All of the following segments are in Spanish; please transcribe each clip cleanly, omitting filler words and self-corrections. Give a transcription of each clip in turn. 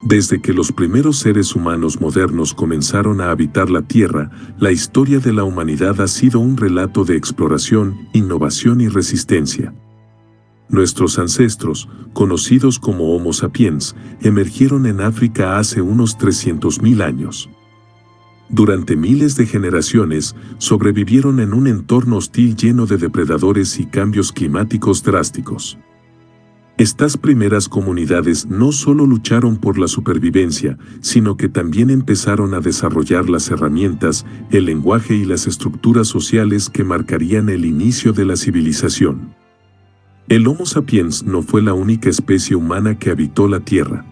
Desde que los primeros seres humanos modernos comenzaron a habitar la Tierra, la historia de la humanidad ha sido un relato de exploración, innovación y resistencia. Nuestros ancestros, conocidos como Homo sapiens, emergieron en África hace unos 300.000 años. Durante miles de generaciones, sobrevivieron en un entorno hostil lleno de depredadores y cambios climáticos drásticos. Estas primeras comunidades no solo lucharon por la supervivencia, sino que también empezaron a desarrollar las herramientas, el lenguaje y las estructuras sociales que marcarían el inicio de la civilización. El Homo sapiens no fue la única especie humana que habitó la Tierra.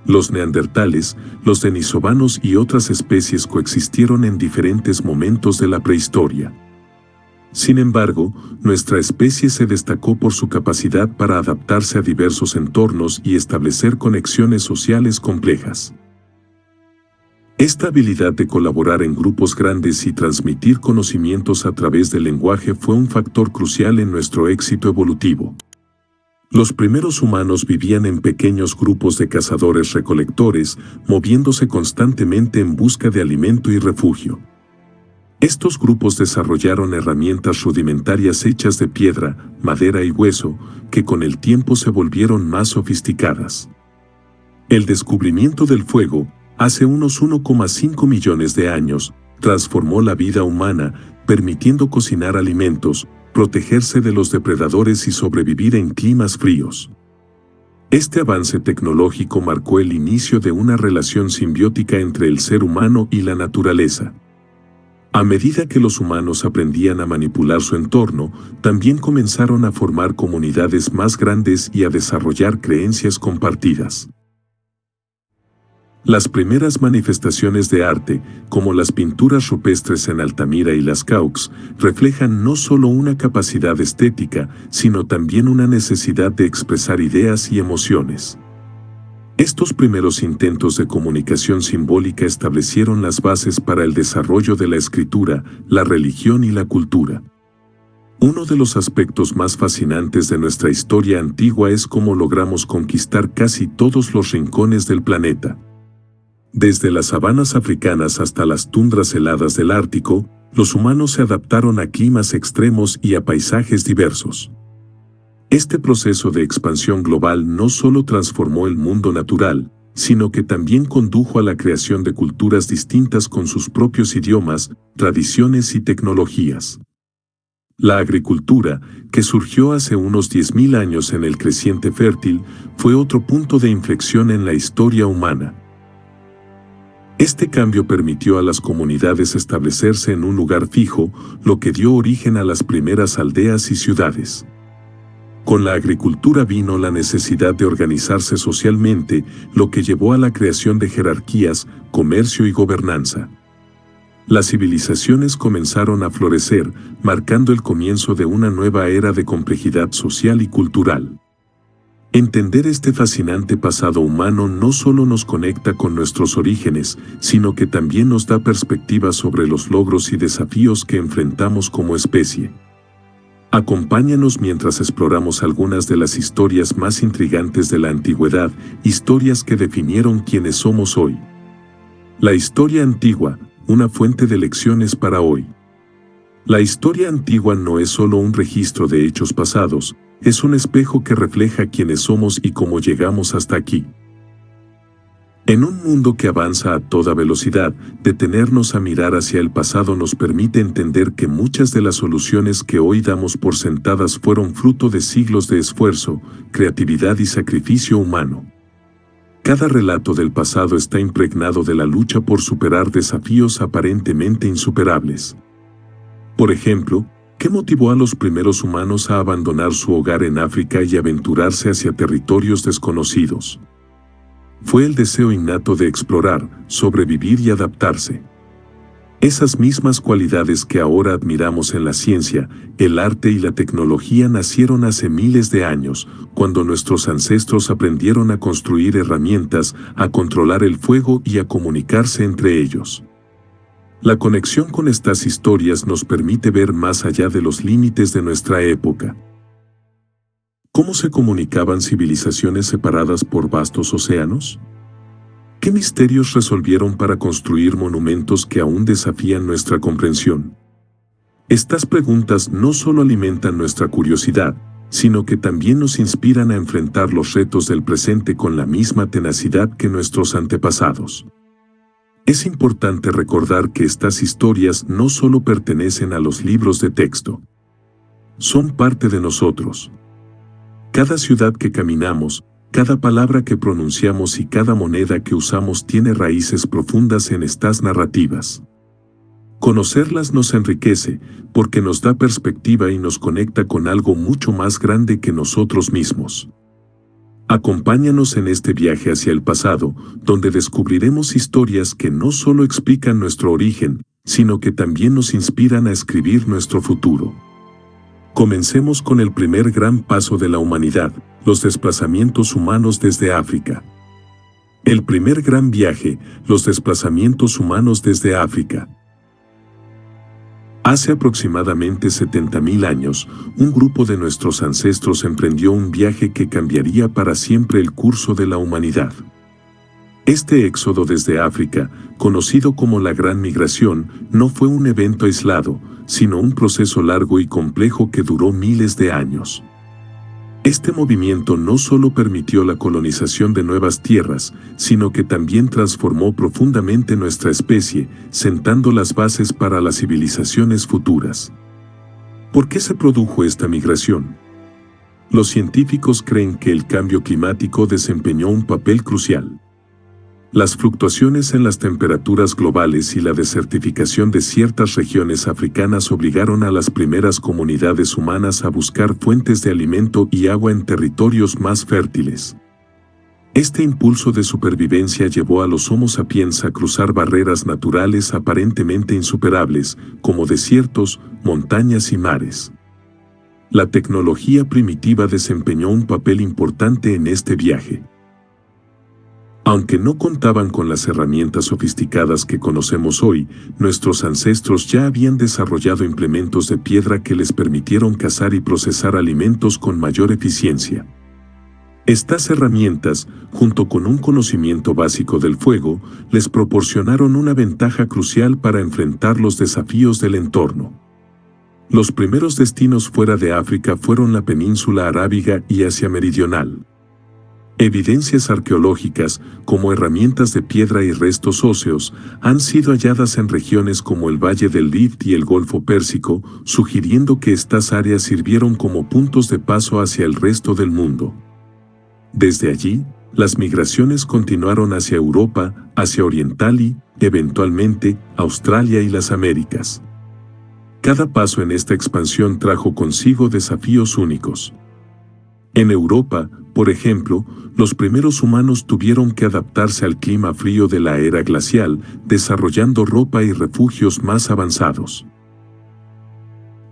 Los neandertales, los denisovanos y otras especies coexistieron en diferentes momentos de la prehistoria. Sin embargo, nuestra especie se destacó por su capacidad para adaptarse a diversos entornos y establecer conexiones sociales complejas. Esta habilidad de colaborar en grupos grandes y transmitir conocimientos a través del lenguaje fue un factor crucial en nuestro éxito evolutivo. Los primeros humanos vivían en pequeños grupos de cazadores-recolectores, moviéndose constantemente en busca de alimento y refugio. Estos grupos desarrollaron herramientas rudimentarias hechas de piedra, madera y hueso, que con el tiempo se volvieron más sofisticadas. El descubrimiento del fuego, hace unos 1,5 millones de años, transformó la vida humana, permitiendo cocinar alimentos, protegerse de los depredadores y sobrevivir en climas fríos. Este avance tecnológico marcó el inicio de una relación simbiótica entre el ser humano y la naturaleza. A medida que los humanos aprendían a manipular su entorno, también comenzaron a formar comunidades más grandes y a desarrollar creencias compartidas. Las primeras manifestaciones de arte, como las pinturas rupestres en Altamira y Lascaux, reflejan no solo una capacidad estética, sino también una necesidad de expresar ideas y emociones. Estos primeros intentos de comunicación simbólica establecieron las bases para el desarrollo de la escritura, la religión y la cultura. Uno de los aspectos más fascinantes de nuestra historia antigua es cómo logramos conquistar casi todos los rincones del planeta. Desde las sabanas africanas hasta las tundras heladas del Ártico, los humanos se adaptaron a climas extremos y a paisajes diversos. Este proceso de expansión global no solo transformó el mundo natural, sino que también condujo a la creación de culturas distintas con sus propios idiomas, tradiciones y tecnologías. La agricultura, que surgió hace unos 10.000 años en el creciente fértil, fue otro punto de inflexión en la historia humana. Este cambio permitió a las comunidades establecerse en un lugar fijo, lo que dio origen a las primeras aldeas y ciudades. Con la agricultura vino la necesidad de organizarse socialmente, lo que llevó a la creación de jerarquías, comercio y gobernanza. Las civilizaciones comenzaron a florecer, marcando el comienzo de una nueva era de complejidad social y cultural. Entender este fascinante pasado humano no solo nos conecta con nuestros orígenes, sino que también nos da perspectiva sobre los logros y desafíos que enfrentamos como especie. Acompáñanos mientras exploramos algunas de las historias más intrigantes de la antigüedad, historias que definieron quiénes somos hoy. La historia antigua, una fuente de lecciones para hoy. La historia antigua no es solo un registro de hechos pasados, es un espejo que refleja quiénes somos y cómo llegamos hasta aquí. En un mundo que avanza a toda velocidad, detenernos a mirar hacia el pasado nos permite entender que muchas de las soluciones que hoy damos por sentadas fueron fruto de siglos de esfuerzo, creatividad y sacrificio humano. Cada relato del pasado está impregnado de la lucha por superar desafíos aparentemente insuperables. Por ejemplo, ¿qué motivó a los primeros humanos a abandonar su hogar en África y aventurarse hacia territorios desconocidos? Fue el deseo innato de explorar, sobrevivir y adaptarse. Esas mismas cualidades que ahora admiramos en la ciencia, el arte y la tecnología nacieron hace miles de años, cuando nuestros ancestros aprendieron a construir herramientas, a controlar el fuego y a comunicarse entre ellos. La conexión con estas historias nos permite ver más allá de los límites de nuestra época. ¿Cómo se comunicaban civilizaciones separadas por vastos océanos? ¿Qué misterios resolvieron para construir monumentos que aún desafían nuestra comprensión? Estas preguntas no solo alimentan nuestra curiosidad, sino que también nos inspiran a enfrentar los retos del presente con la misma tenacidad que nuestros antepasados. Es importante recordar que estas historias no solo pertenecen a los libros de texto. Son parte de nosotros. Cada ciudad que caminamos, cada palabra que pronunciamos y cada moneda que usamos tiene raíces profundas en estas narrativas. Conocerlas nos enriquece, porque nos da perspectiva y nos conecta con algo mucho más grande que nosotros mismos. Acompáñanos en este viaje hacia el pasado, donde descubriremos historias que no solo explican nuestro origen, sino que también nos inspiran a escribir nuestro futuro. Comencemos con el primer gran paso de la humanidad, los desplazamientos humanos desde África. El primer gran viaje, los desplazamientos humanos desde África. Hace aproximadamente 70.000 años, un grupo de nuestros ancestros emprendió un viaje que cambiaría para siempre el curso de la humanidad. Este éxodo desde África, conocido como la Gran Migración, no fue un evento aislado, sino un proceso largo y complejo que duró miles de años. Este movimiento no solo permitió la colonización de nuevas tierras, sino que también transformó profundamente nuestra especie, sentando las bases para las civilizaciones futuras. ¿Por qué se produjo esta migración? Los científicos creen que el cambio climático desempeñó un papel crucial. Las fluctuaciones en las temperaturas globales y la desertificación de ciertas regiones africanas obligaron a las primeras comunidades humanas a buscar fuentes de alimento y agua en territorios más fértiles. Este impulso de supervivencia llevó a los Homo sapiens a cruzar barreras naturales aparentemente insuperables, como desiertos, montañas y mares. La tecnología primitiva desempeñó un papel importante en este viaje. Aunque no contaban con las herramientas sofisticadas que conocemos hoy, nuestros ancestros ya habían desarrollado implementos de piedra que les permitieron cazar y procesar alimentos con mayor eficiencia. Estas herramientas, junto con un conocimiento básico del fuego, les proporcionaron una ventaja crucial para enfrentar los desafíos del entorno. Los primeros destinos fuera de África fueron la península arábiga y Asia Meridional. Evidencias arqueológicas, como herramientas de piedra y restos óseos, han sido halladas en regiones como el Valle del Rift y el Golfo Pérsico, sugiriendo que estas áreas sirvieron como puntos de paso hacia el resto del mundo. Desde allí, las migraciones continuaron hacia Europa, Asia Oriental y, eventualmente, Australia y las Américas. Cada paso en esta expansión trajo consigo desafíos únicos. En Europa, por ejemplo, los primeros humanos tuvieron que adaptarse al clima frío de la era glacial, desarrollando ropa y refugios más avanzados.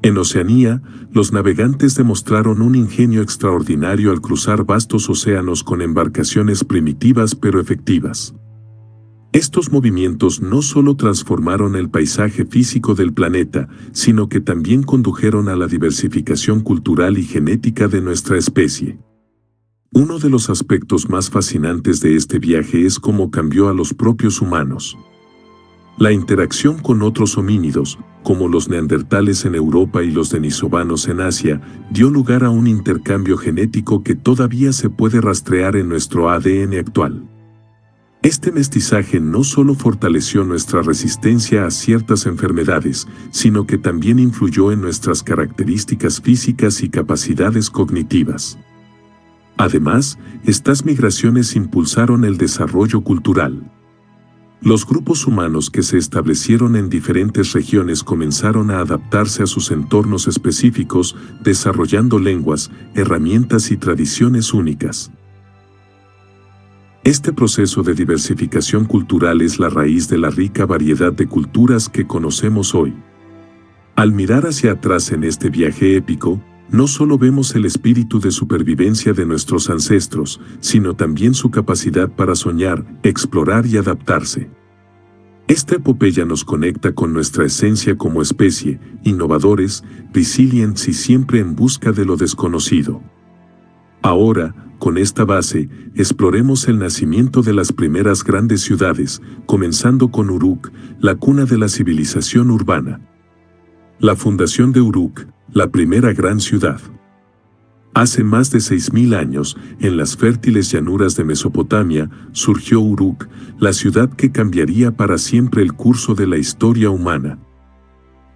En Oceanía, los navegantes demostraron un ingenio extraordinario al cruzar vastos océanos con embarcaciones primitivas pero efectivas. Estos movimientos no solo transformaron el paisaje físico del planeta, sino que también condujeron a la diversificación cultural y genética de nuestra especie. Uno de los aspectos más fascinantes de este viaje es cómo cambió a los propios humanos. La interacción con otros homínidos, como los neandertales en Europa y los denisovanos en Asia, dio lugar a un intercambio genético que todavía se puede rastrear en nuestro ADN actual. Este mestizaje no solo fortaleció nuestra resistencia a ciertas enfermedades, sino que también influyó en nuestras características físicas y capacidades cognitivas. Además, estas migraciones impulsaron el desarrollo cultural. Los grupos humanos que se establecieron en diferentes regiones comenzaron a adaptarse a sus entornos específicos, desarrollando lenguas, herramientas y tradiciones únicas. Este proceso de diversificación cultural es la raíz de la rica variedad de culturas que conocemos hoy. Al mirar hacia atrás en este viaje épico, no solo vemos el espíritu de supervivencia de nuestros ancestros, sino también su capacidad para soñar, explorar y adaptarse. Esta epopeya nos conecta con nuestra esencia como especie, innovadores, resilientes y siempre en busca de lo desconocido. Ahora, con esta base, exploremos el nacimiento de las primeras grandes ciudades, comenzando con Uruk, la cuna de la civilización urbana. La fundación de Uruk, la primera gran ciudad. Hace más de 6.000 años, en las fértiles llanuras de Mesopotamia, surgió Uruk, la ciudad que cambiaría para siempre el curso de la historia humana.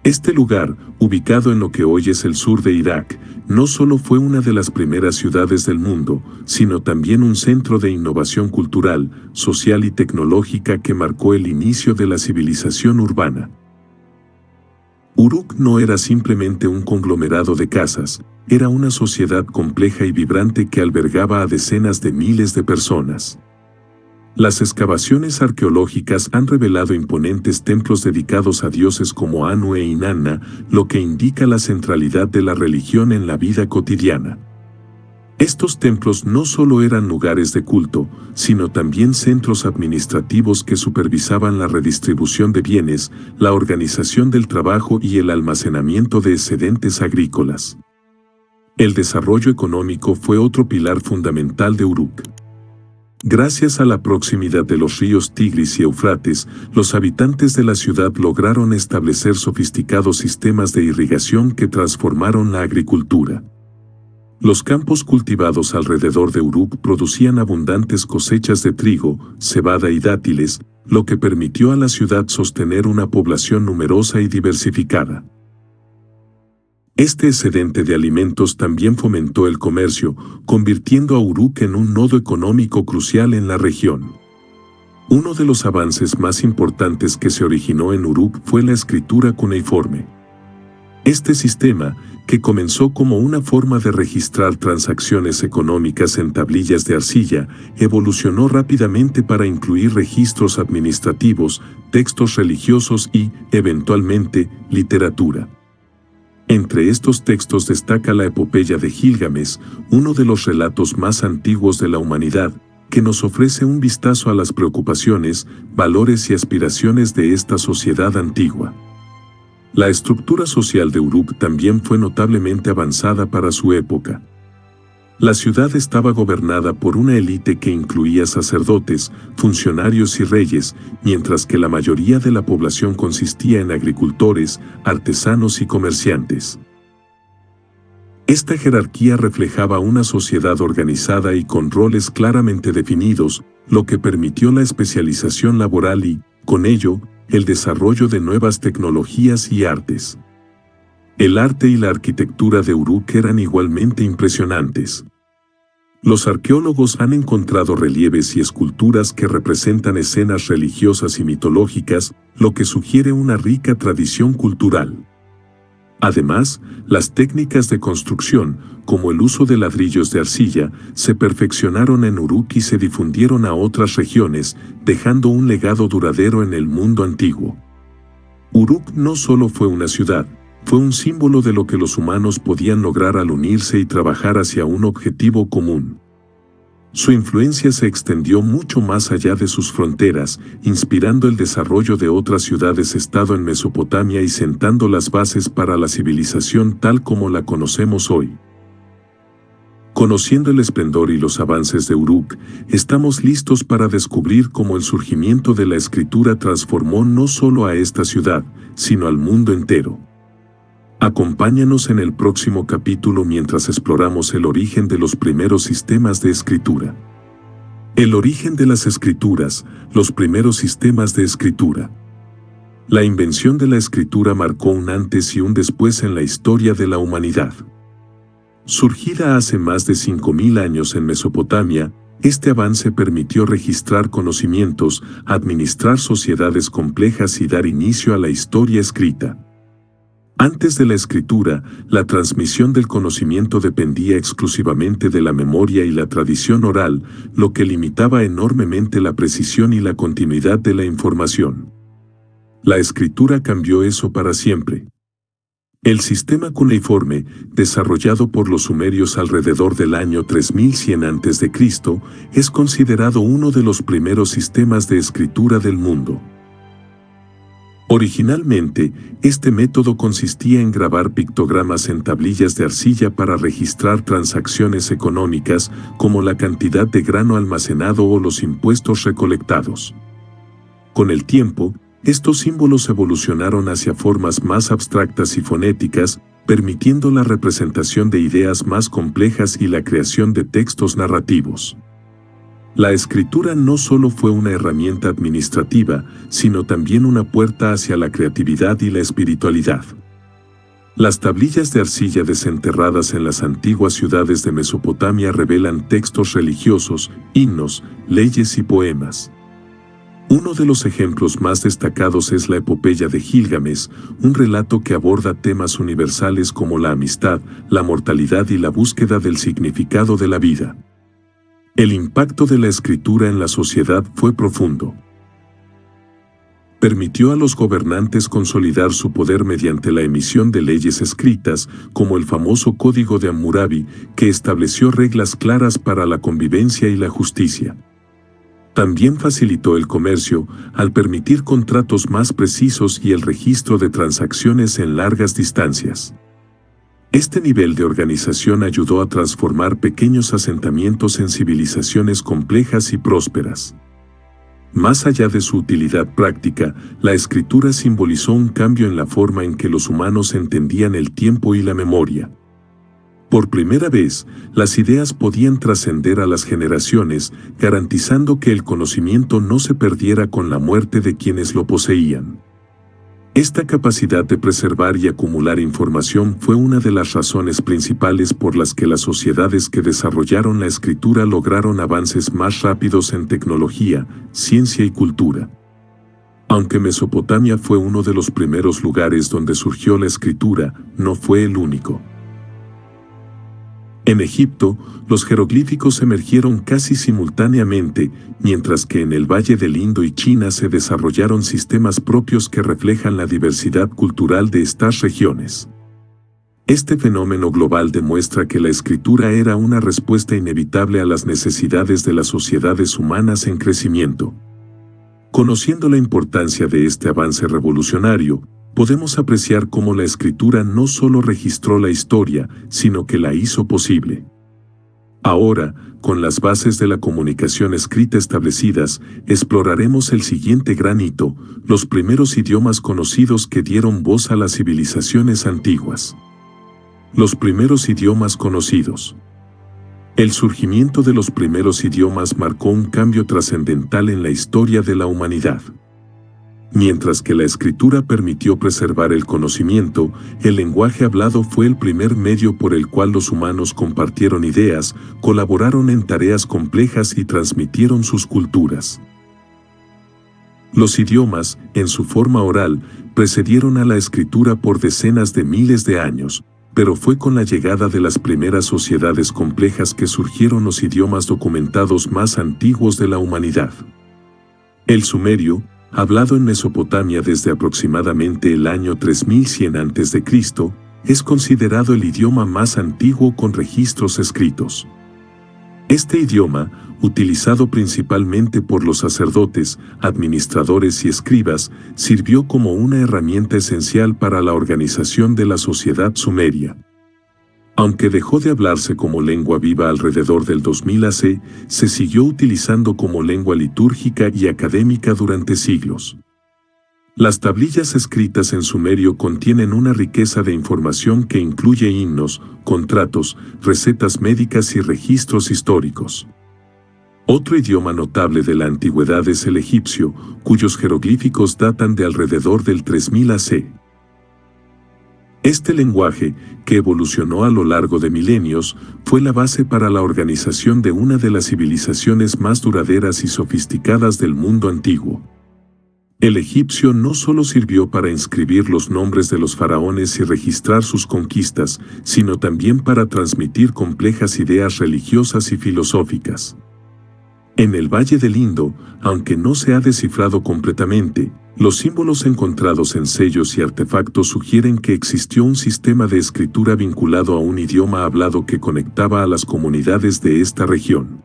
Este lugar, ubicado en lo que hoy es el sur de Irak, no solo fue una de las primeras ciudades del mundo, sino también un centro de innovación cultural, social y tecnológica que marcó el inicio de la civilización urbana. Uruk no era simplemente un conglomerado de casas, era una sociedad compleja y vibrante que albergaba a decenas de miles de personas. Las excavaciones arqueológicas han revelado imponentes templos dedicados a dioses como Anu e Inanna, lo que indica la centralidad de la religión en la vida cotidiana. Estos templos no solo eran lugares de culto, sino también centros administrativos que supervisaban la redistribución de bienes, la organización del trabajo y el almacenamiento de excedentes agrícolas. El desarrollo económico fue otro pilar fundamental de Uruk. Gracias a la proximidad de los ríos Tigris y Éufrates, los habitantes de la ciudad lograron establecer sofisticados sistemas de irrigación que transformaron la agricultura. Los campos cultivados alrededor de Uruk producían abundantes cosechas de trigo, cebada y dátiles, lo que permitió a la ciudad sostener una población numerosa y diversificada. Este excedente de alimentos también fomentó el comercio, convirtiendo a Uruk en un nodo económico crucial en la región. Uno de los avances más importantes que se originó en Uruk fue la escritura cuneiforme. Este sistema, que comenzó como una forma de registrar transacciones económicas en tablillas de arcilla, evolucionó rápidamente para incluir registros administrativos, textos religiosos y, eventualmente, literatura. Entre estos textos destaca la epopeya de Gilgamesh, uno de los relatos más antiguos de la humanidad, que nos ofrece un vistazo a las preocupaciones, valores y aspiraciones de esta sociedad antigua. La estructura social de Uruk también fue notablemente avanzada para su época. La ciudad estaba gobernada por una élite que incluía sacerdotes, funcionarios y reyes, mientras que la mayoría de la población consistía en agricultores, artesanos y comerciantes. Esta jerarquía reflejaba una sociedad organizada y con roles claramente definidos, lo que permitió la especialización laboral y, con ello, el desarrollo de nuevas tecnologías y artes. El arte y la arquitectura de Uruk eran igualmente impresionantes. Los arqueólogos han encontrado relieves y esculturas que representan escenas religiosas y mitológicas, lo que sugiere una rica tradición cultural. Además, las técnicas de construcción, como el uso de ladrillos de arcilla, se perfeccionaron en Uruk y se difundieron a otras regiones, dejando un legado duradero en el mundo antiguo. Uruk no solo fue una ciudad, fue un símbolo de lo que los humanos podían lograr al unirse y trabajar hacia un objetivo común. Su influencia se extendió mucho más allá de sus fronteras, inspirando el desarrollo de otras ciudades-estado en Mesopotamia y sentando las bases para la civilización tal como la conocemos hoy. Conociendo el esplendor y los avances de Uruk, estamos listos para descubrir cómo el surgimiento de la escritura transformó no solo a esta ciudad, sino al mundo entero. Acompáñanos en el próximo capítulo mientras exploramos el origen de los primeros sistemas de escritura. El origen de las escrituras, los primeros sistemas de escritura. La invención de la escritura marcó un antes y un después en la historia de la humanidad. Surgida hace más de 5.000 años en Mesopotamia, este avance permitió registrar conocimientos, administrar sociedades complejas y dar inicio a la historia escrita. Antes de la escritura, la transmisión del conocimiento dependía exclusivamente de la memoria y la tradición oral, lo que limitaba enormemente la precisión y la continuidad de la información. La escritura cambió eso para siempre. El sistema cuneiforme, desarrollado por los sumerios alrededor del año 3100 a.C., es considerado uno de los primeros sistemas de escritura del mundo. Originalmente, este método consistía en grabar pictogramas en tablillas de arcilla para registrar transacciones económicas como la cantidad de grano almacenado o los impuestos recolectados. Con el tiempo, estos símbolos evolucionaron hacia formas más abstractas y fonéticas, permitiendo la representación de ideas más complejas y la creación de textos narrativos. La escritura no solo fue una herramienta administrativa, sino también una puerta hacia la creatividad y la espiritualidad. Las tablillas de arcilla desenterradas en las antiguas ciudades de Mesopotamia revelan textos religiosos, himnos, leyes y poemas. Uno de los ejemplos más destacados es la epopeya de Gilgamesh, un relato que aborda temas universales como la amistad, la mortalidad y la búsqueda del significado de la vida. El impacto de la escritura en la sociedad fue profundo. Permitió a los gobernantes consolidar su poder mediante la emisión de leyes escritas, como el famoso Código de Hammurabi, que estableció reglas claras para la convivencia y la justicia. También facilitó el comercio, al permitir contratos más precisos y el registro de transacciones en largas distancias. Este nivel de organización ayudó a transformar pequeños asentamientos en civilizaciones complejas y prósperas. Más allá de su utilidad práctica, la escritura simbolizó un cambio en la forma en que los humanos entendían el tiempo y la memoria. Por primera vez, las ideas podían trascender a las generaciones, garantizando que el conocimiento no se perdiera con la muerte de quienes lo poseían. Esta capacidad de preservar y acumular información fue una de las razones principales por las que las sociedades que desarrollaron la escritura lograron avances más rápidos en tecnología, ciencia y cultura. Aunque Mesopotamia fue uno de los primeros lugares donde surgió la escritura, no fue el único. En Egipto, los jeroglíficos emergieron casi simultáneamente, mientras que en el Valle del Indo y China se desarrollaron sistemas propios que reflejan la diversidad cultural de estas regiones. Este fenómeno global demuestra que la escritura era una respuesta inevitable a las necesidades de las sociedades humanas en crecimiento. Conociendo la importancia de este avance revolucionario, podemos apreciar cómo la escritura no solo registró la historia, sino que la hizo posible. Ahora, con las bases de la comunicación escrita establecidas, exploraremos el siguiente gran hito, los primeros idiomas conocidos que dieron voz a las civilizaciones antiguas. Los primeros idiomas conocidos. El surgimiento de los primeros idiomas marcó un cambio trascendental en la historia de la humanidad. Mientras que la escritura permitió preservar el conocimiento, el lenguaje hablado fue el primer medio por el cual los humanos compartieron ideas, colaboraron en tareas complejas y transmitieron sus culturas. Los idiomas, en su forma oral, precedieron a la escritura por decenas de miles de años, pero fue con la llegada de las primeras sociedades complejas que surgieron los idiomas documentados más antiguos de la humanidad. El sumerio, hablado en Mesopotamia desde aproximadamente el año 3100 a.C., es considerado el idioma más antiguo con registros escritos. Este idioma, utilizado principalmente por los sacerdotes, administradores y escribas, sirvió como una herramienta esencial para la organización de la sociedad sumeria. Aunque dejó de hablarse como lengua viva alrededor del 2000 AC, se siguió utilizando como lengua litúrgica y académica durante siglos. Las tablillas escritas en sumerio contienen una riqueza de información que incluye himnos, contratos, recetas médicas y registros históricos. Otro idioma notable de la antigüedad es el egipcio, cuyos jeroglíficos datan de alrededor del 3000 AC. Este lenguaje, que evolucionó a lo largo de milenios, fue la base para la organización de una de las civilizaciones más duraderas y sofisticadas del mundo antiguo. El egipcio no solo sirvió para inscribir los nombres de los faraones y registrar sus conquistas, sino también para transmitir complejas ideas religiosas y filosóficas. En el Valle del Indo, aunque no se ha descifrado completamente, los símbolos encontrados en sellos y artefactos sugieren que existió un sistema de escritura vinculado a un idioma hablado que conectaba a las comunidades de esta región.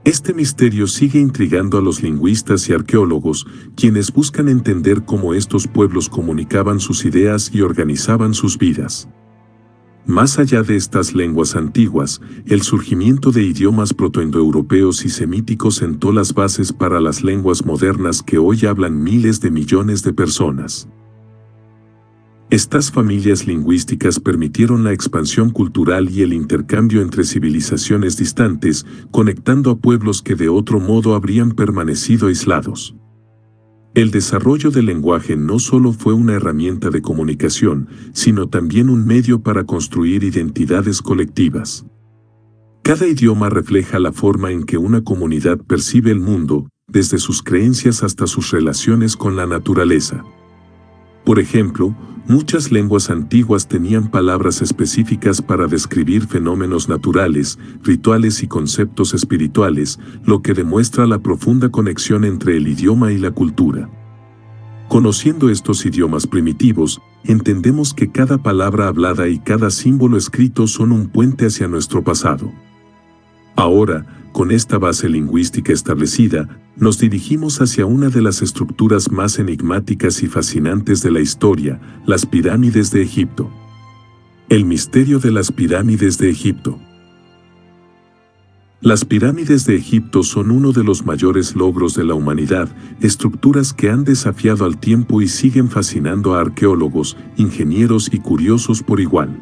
Este misterio sigue intrigando a los lingüistas y arqueólogos, quienes buscan entender cómo estos pueblos comunicaban sus ideas y organizaban sus vidas. Más allá de estas lenguas antiguas, el surgimiento de idiomas protoindoeuropeos y semíticos sentó las bases para las lenguas modernas que hoy hablan miles de millones de personas. Estas familias lingüísticas permitieron la expansión cultural y el intercambio entre civilizaciones distantes, conectando a pueblos que de otro modo habrían permanecido aislados. El desarrollo del lenguaje no solo fue una herramienta de comunicación, sino también un medio para construir identidades colectivas. Cada idioma refleja la forma en que una comunidad percibe el mundo, desde sus creencias hasta sus relaciones con la naturaleza. Por ejemplo, muchas lenguas antiguas tenían palabras específicas para describir fenómenos naturales, rituales y conceptos espirituales, lo que demuestra la profunda conexión entre el idioma y la cultura. Conociendo estos idiomas primitivos, entendemos que cada palabra hablada y cada símbolo escrito son un puente hacia nuestro pasado. Ahora, con esta base lingüística establecida, nos dirigimos hacia una de las estructuras más enigmáticas y fascinantes de la historia, las pirámides de Egipto. El misterio de las pirámides de Egipto. Las pirámides de Egipto son uno de los mayores logros de la humanidad, estructuras que han desafiado al tiempo y siguen fascinando a arqueólogos, ingenieros y curiosos por igual.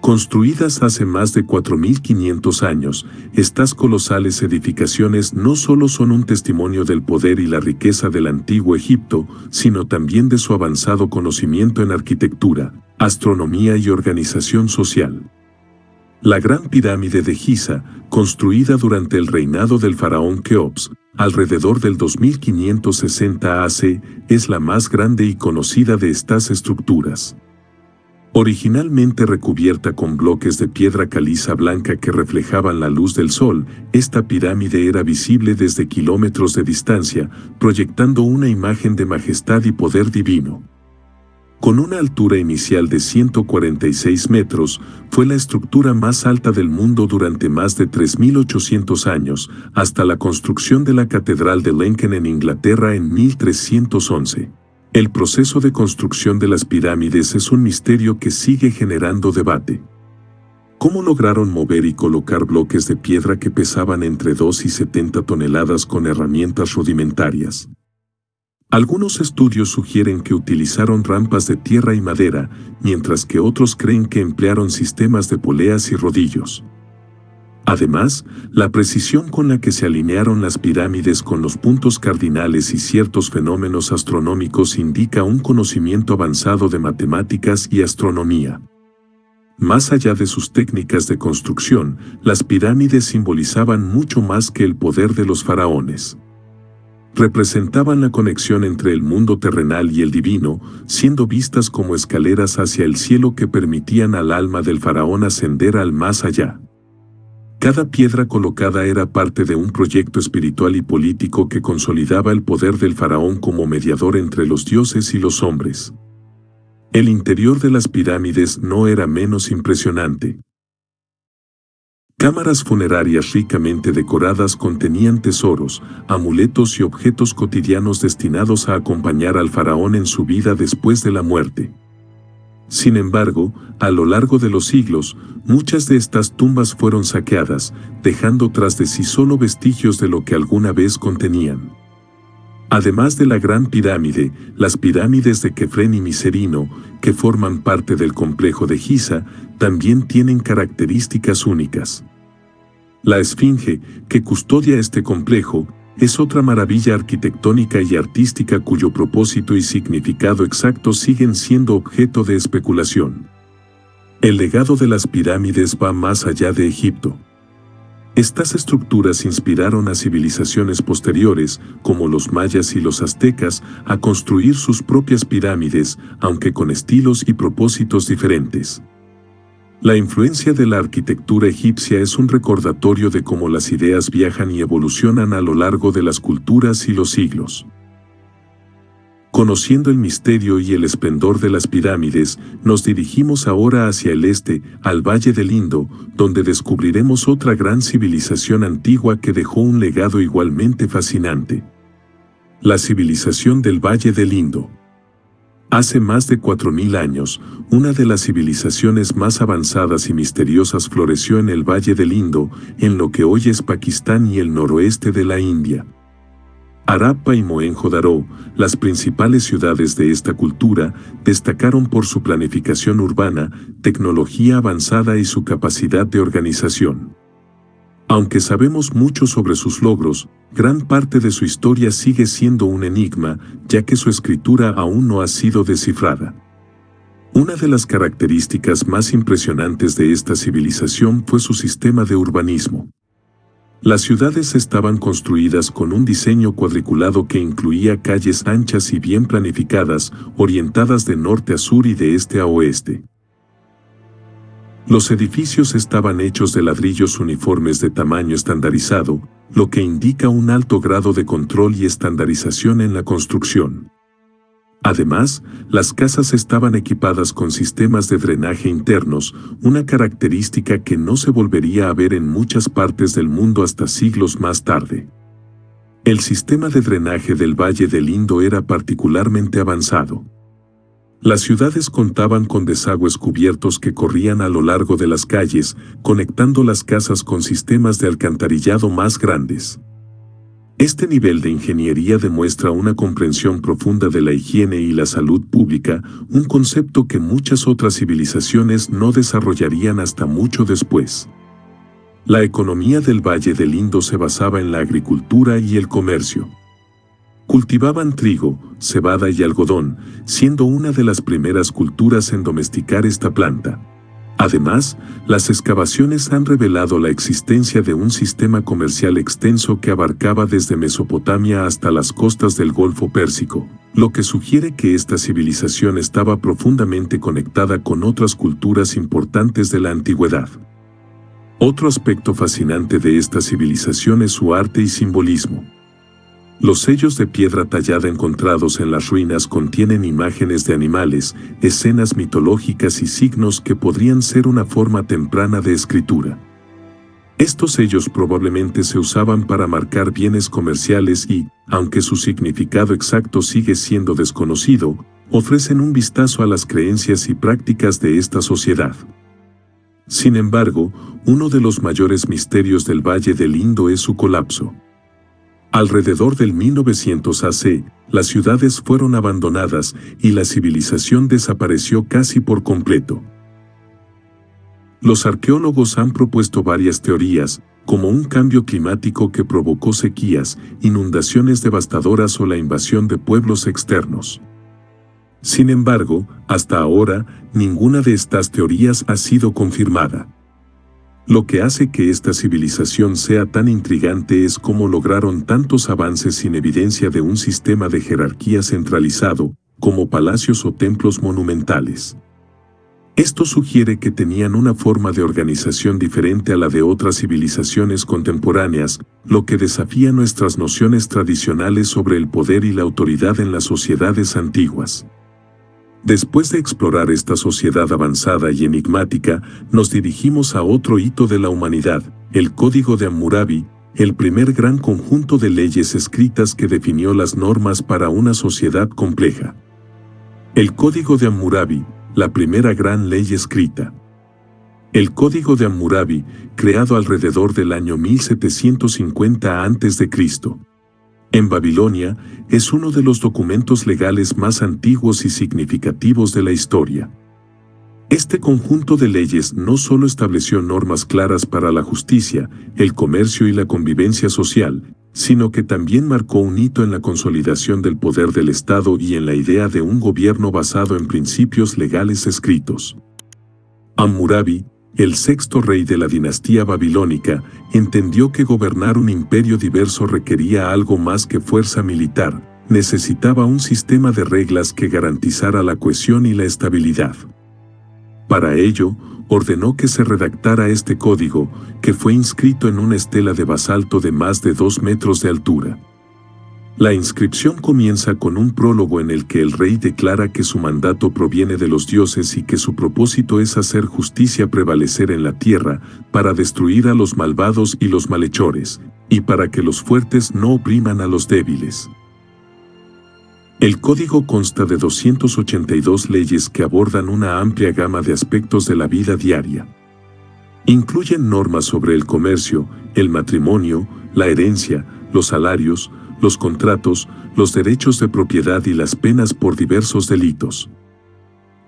Construidas hace más de 4.500 años, estas colosales edificaciones no solo son un testimonio del poder y la riqueza del antiguo Egipto, sino también de su avanzado conocimiento en arquitectura, astronomía y organización social. La Gran Pirámide de Giza, construida durante el reinado del faraón Keops, alrededor del 2560 AC, es la más grande y conocida de estas estructuras. Originalmente recubierta con bloques de piedra caliza blanca que reflejaban la luz del sol, esta pirámide era visible desde kilómetros de distancia, proyectando una imagen de majestad y poder divino. Con una altura inicial de 146 metros, fue la estructura más alta del mundo durante más de 3.800 años, hasta la construcción de la Catedral de Lincoln en Inglaterra en 1311. El proceso de construcción de las pirámides es un misterio que sigue generando debate. ¿Cómo lograron mover y colocar bloques de piedra que pesaban entre 2 y 70 toneladas con herramientas rudimentarias? Algunos estudios sugieren que utilizaron rampas de tierra y madera, mientras que otros creen que emplearon sistemas de poleas y rodillos. Además, la precisión con la que se alinearon las pirámides con los puntos cardinales y ciertos fenómenos astronómicos indica un conocimiento avanzado de matemáticas y astronomía. Más allá de sus técnicas de construcción, las pirámides simbolizaban mucho más que el poder de los faraones. Representaban la conexión entre el mundo terrenal y el divino, siendo vistas como escaleras hacia el cielo que permitían al alma del faraón ascender al más allá. Cada piedra colocada era parte de un proyecto espiritual y político que consolidaba el poder del faraón como mediador entre los dioses y los hombres. El interior de las pirámides no era menos impresionante. Cámaras funerarias ricamente decoradas contenían tesoros, amuletos y objetos cotidianos destinados a acompañar al faraón en su vida después de la muerte. Sin embargo, a lo largo de los siglos, muchas de estas tumbas fueron saqueadas, dejando tras de sí solo vestigios de lo que alguna vez contenían. Además de la Gran Pirámide, las pirámides de Kefren y Miserino, que forman parte del complejo de Giza, también tienen características únicas. La Esfinge, que custodia este complejo, es otra maravilla arquitectónica y artística cuyo propósito y significado exacto siguen siendo objeto de especulación. El legado de las pirámides va más allá de Egipto. Estas estructuras inspiraron a civilizaciones posteriores, como los mayas y los aztecas, a construir sus propias pirámides, aunque con estilos y propósitos diferentes. La influencia de la arquitectura egipcia es un recordatorio de cómo las ideas viajan y evolucionan a lo largo de las culturas y los siglos. Conociendo el misterio y el esplendor de las pirámides, nos dirigimos ahora hacia el este, al Valle del Indo, donde descubriremos otra gran civilización antigua que dejó un legado igualmente fascinante. La civilización del Valle del Indo. Hace más de 4000 años, una de las civilizaciones más avanzadas y misteriosas floreció en el Valle del Indo, en lo que hoy es Pakistán y el noroeste de la India. Harappa y Mohenjo-Daro, las principales ciudades de esta cultura, destacaron por su planificación urbana, tecnología avanzada y su capacidad de organización. Aunque sabemos mucho sobre sus logros, gran parte de su historia sigue siendo un enigma, ya que su escritura aún no ha sido descifrada. Una de las características más impresionantes de esta civilización fue su sistema de urbanismo. Las ciudades estaban construidas con un diseño cuadriculado que incluía calles anchas y bien planificadas, orientadas de norte a sur y de este a oeste. Los edificios estaban hechos de ladrillos uniformes de tamaño estandarizado, lo que indica un alto grado de control y estandarización en la construcción. Además, las casas estaban equipadas con sistemas de drenaje internos, una característica que no se volvería a ver en muchas partes del mundo hasta siglos más tarde. El sistema de drenaje del Valle del Indo era particularmente avanzado. Las ciudades contaban con desagües cubiertos que corrían a lo largo de las calles, conectando las casas con sistemas de alcantarillado más grandes. Este nivel de ingeniería demuestra una comprensión profunda de la higiene y la salud pública, un concepto que muchas otras civilizaciones no desarrollarían hasta mucho después. La economía del Valle del Indo se basaba en la agricultura y el comercio. Cultivaban trigo, cebada y algodón, siendo una de las primeras culturas en domesticar esta planta. Además, las excavaciones han revelado la existencia de un sistema comercial extenso que abarcaba desde Mesopotamia hasta las costas del Golfo Pérsico, lo que sugiere que esta civilización estaba profundamente conectada con otras culturas importantes de la antigüedad. Otro aspecto fascinante de esta civilización es su arte y simbolismo. Los sellos de piedra tallada encontrados en las ruinas contienen imágenes de animales, escenas mitológicas y signos que podrían ser una forma temprana de escritura. Estos sellos probablemente se usaban para marcar bienes comerciales y, aunque su significado exacto sigue siendo desconocido, ofrecen un vistazo a las creencias y prácticas de esta sociedad. Sin embargo, uno de los mayores misterios del Valle del Indo es su colapso. Alrededor del 1900 AC, las ciudades fueron abandonadas y la civilización desapareció casi por completo. Los arqueólogos han propuesto varias teorías, como un cambio climático que provocó sequías, inundaciones devastadoras o la invasión de pueblos externos. Sin embargo, hasta ahora, ninguna de estas teorías ha sido confirmada. Lo que hace que esta civilización sea tan intrigante es cómo lograron tantos avances sin evidencia de un sistema de jerarquía centralizado, como palacios o templos monumentales. Esto sugiere que tenían una forma de organización diferente a la de otras civilizaciones contemporáneas, lo que desafía nuestras nociones tradicionales sobre el poder y la autoridad en las sociedades antiguas. Después de explorar esta sociedad avanzada y enigmática, nos dirigimos a otro hito de la humanidad, el Código de Hammurabi, el primer gran conjunto de leyes escritas que definió las normas para una sociedad compleja. El Código de Hammurabi, la primera gran ley escrita. El Código de Hammurabi, creado alrededor del año 1750 a.C. En Babilonia, es uno de los documentos legales más antiguos y significativos de la historia. Este conjunto de leyes no solo estableció normas claras para la justicia, el comercio y la convivencia social, sino que también marcó un hito en la consolidación del poder del Estado y en la idea de un gobierno basado en principios legales escritos. Hammurabi, el sexto rey de la dinastía babilónica, entendió que gobernar un imperio diverso requería algo más que fuerza militar, necesitaba un sistema de reglas que garantizara la cohesión y la estabilidad. Para ello, ordenó que se redactara este código, que fue inscrito en una estela de basalto de más de 2 metros de altura. La inscripción comienza con un prólogo en el que el rey declara que su mandato proviene de los dioses y que su propósito es hacer justicia prevalecer en la tierra, para destruir a los malvados y los malhechores, y para que los fuertes no opriman a los débiles. El código consta de 282 leyes que abordan una amplia gama de aspectos de la vida diaria. Incluyen normas sobre el comercio, el matrimonio, la herencia, los salarios, los contratos, los derechos de propiedad y las penas por diversos delitos.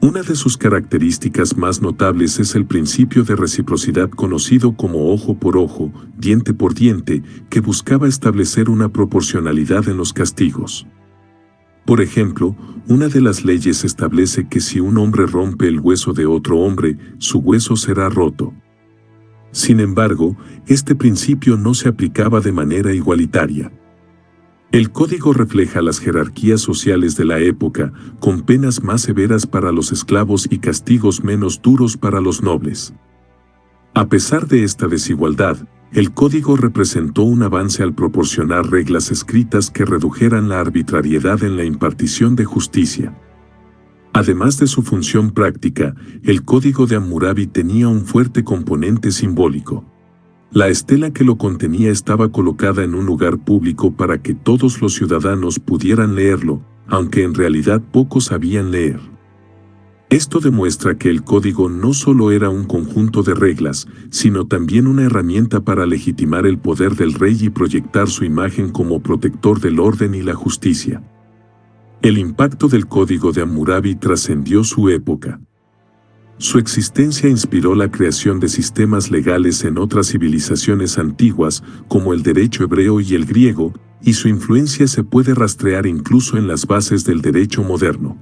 Una de sus características más notables es el principio de reciprocidad conocido como ojo por ojo, diente por diente, que buscaba establecer una proporcionalidad en los castigos. Por ejemplo, una de las leyes establece que si un hombre rompe el hueso de otro hombre, su hueso será roto. Sin embargo, este principio no se aplicaba de manera igualitaria. El código refleja las jerarquías sociales de la época, con penas más severas para los esclavos y castigos menos duros para los nobles. A pesar de esta desigualdad, el código representó un avance al proporcionar reglas escritas que redujeran la arbitrariedad en la impartición de justicia. Además de su función práctica, el Código de Hammurabi tenía un fuerte componente simbólico. La estela que lo contenía estaba colocada en un lugar público para que todos los ciudadanos pudieran leerlo, aunque en realidad pocos sabían leer. Esto demuestra que el código no solo era un conjunto de reglas, sino también una herramienta para legitimar el poder del rey y proyectar su imagen como protector del orden y la justicia. El impacto del Código de Hammurabi trascendió su época. Su existencia inspiró la creación de sistemas legales en otras civilizaciones antiguas, como el derecho hebreo y el griego, y su influencia se puede rastrear incluso en las bases del derecho moderno.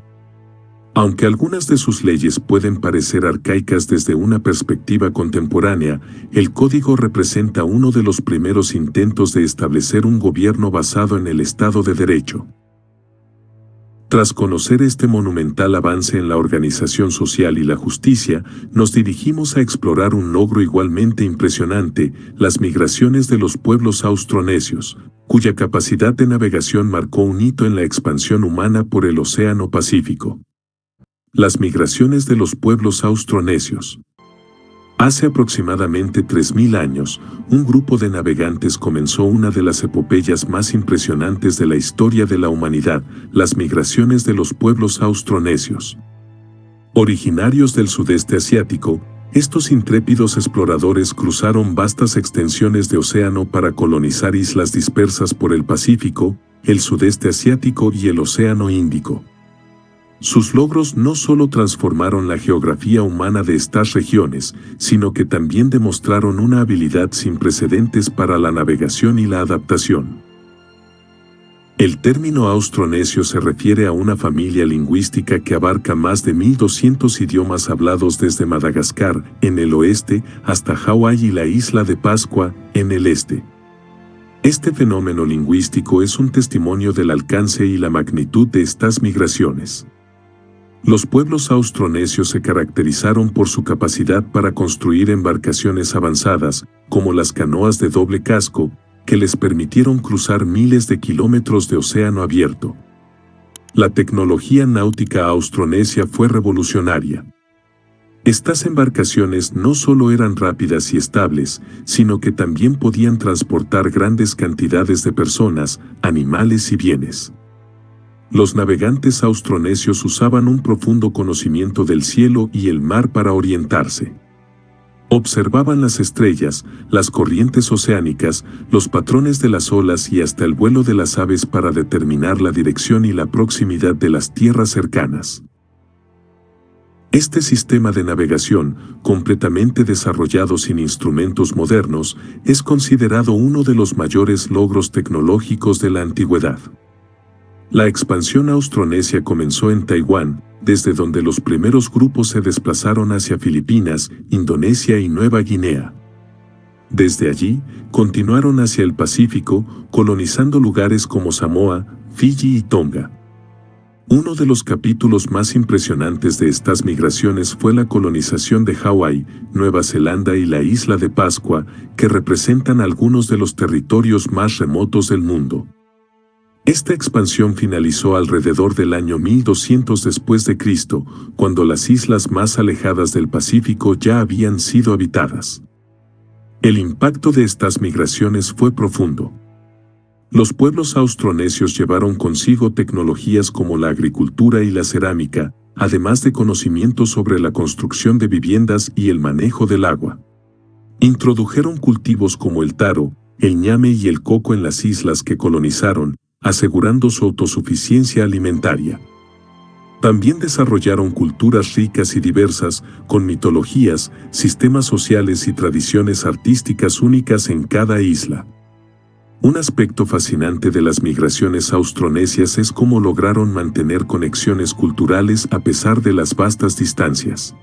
Aunque algunas de sus leyes pueden parecer arcaicas desde una perspectiva contemporánea, el código representa uno de los primeros intentos de establecer un gobierno basado en el Estado de Derecho. Tras conocer este monumental avance en la organización social y la justicia, nos dirigimos a explorar un logro igualmente impresionante, las migraciones de los pueblos austronesios, cuya capacidad de navegación marcó un hito en la expansión humana por el Océano Pacífico. Las migraciones de los pueblos austronesios. Hace aproximadamente 3000 años, un grupo de navegantes comenzó una de las epopeyas más impresionantes de la historia de la humanidad, las migraciones de los pueblos austronesios. Originarios del sudeste asiático, estos intrépidos exploradores cruzaron vastas extensiones de océano para colonizar islas dispersas por el Pacífico, el sudeste asiático y el Océano Índico. Sus logros no solo transformaron la geografía humana de estas regiones, sino que también demostraron una habilidad sin precedentes para la navegación y la adaptación. El término austronesio se refiere a una familia lingüística que abarca más de 1200 idiomas hablados desde Madagascar, en el oeste, hasta Hawái y la isla de Pascua, en el este. Este fenómeno lingüístico es un testimonio del alcance y la magnitud de estas migraciones. Los pueblos austronesios se caracterizaron por su capacidad para construir embarcaciones avanzadas, como las canoas de doble casco, que les permitieron cruzar miles de kilómetros de océano abierto. La tecnología náutica austronesia fue revolucionaria. Estas embarcaciones no solo eran rápidas y estables, sino que también podían transportar grandes cantidades de personas, animales y bienes. Los navegantes austronesios usaban un profundo conocimiento del cielo y el mar para orientarse. Observaban las estrellas, las corrientes oceánicas, los patrones de las olas y hasta el vuelo de las aves para determinar la dirección y la proximidad de las tierras cercanas. Este sistema de navegación, completamente desarrollado sin instrumentos modernos, es considerado uno de los mayores logros tecnológicos de la antigüedad. La expansión austronesia comenzó en Taiwán, desde donde los primeros grupos se desplazaron hacia Filipinas, Indonesia y Nueva Guinea. Desde allí, continuaron hacia el Pacífico, colonizando lugares como Samoa, Fiyi y Tonga. Uno de los capítulos más impresionantes de estas migraciones fue la colonización de Hawái, Nueva Zelanda y la isla de Pascua, que representan algunos de los territorios más remotos del mundo. Esta expansión finalizó alrededor del año 1200 después de Cristo, cuando las islas más alejadas del Pacífico ya habían sido habitadas. El impacto de estas migraciones fue profundo. Los pueblos austronesios llevaron consigo tecnologías como la agricultura y la cerámica, además de conocimientos sobre la construcción de viviendas y el manejo del agua. Introdujeron cultivos como el taro, el ñame y el coco en las islas que colonizaron, asegurando su autosuficiencia alimentaria. También desarrollaron culturas ricas y diversas, con mitologías, sistemas sociales y tradiciones artísticas únicas en cada isla. Un aspecto fascinante de las migraciones austronesias es cómo lograron mantener conexiones culturales a pesar de las vastas distancias.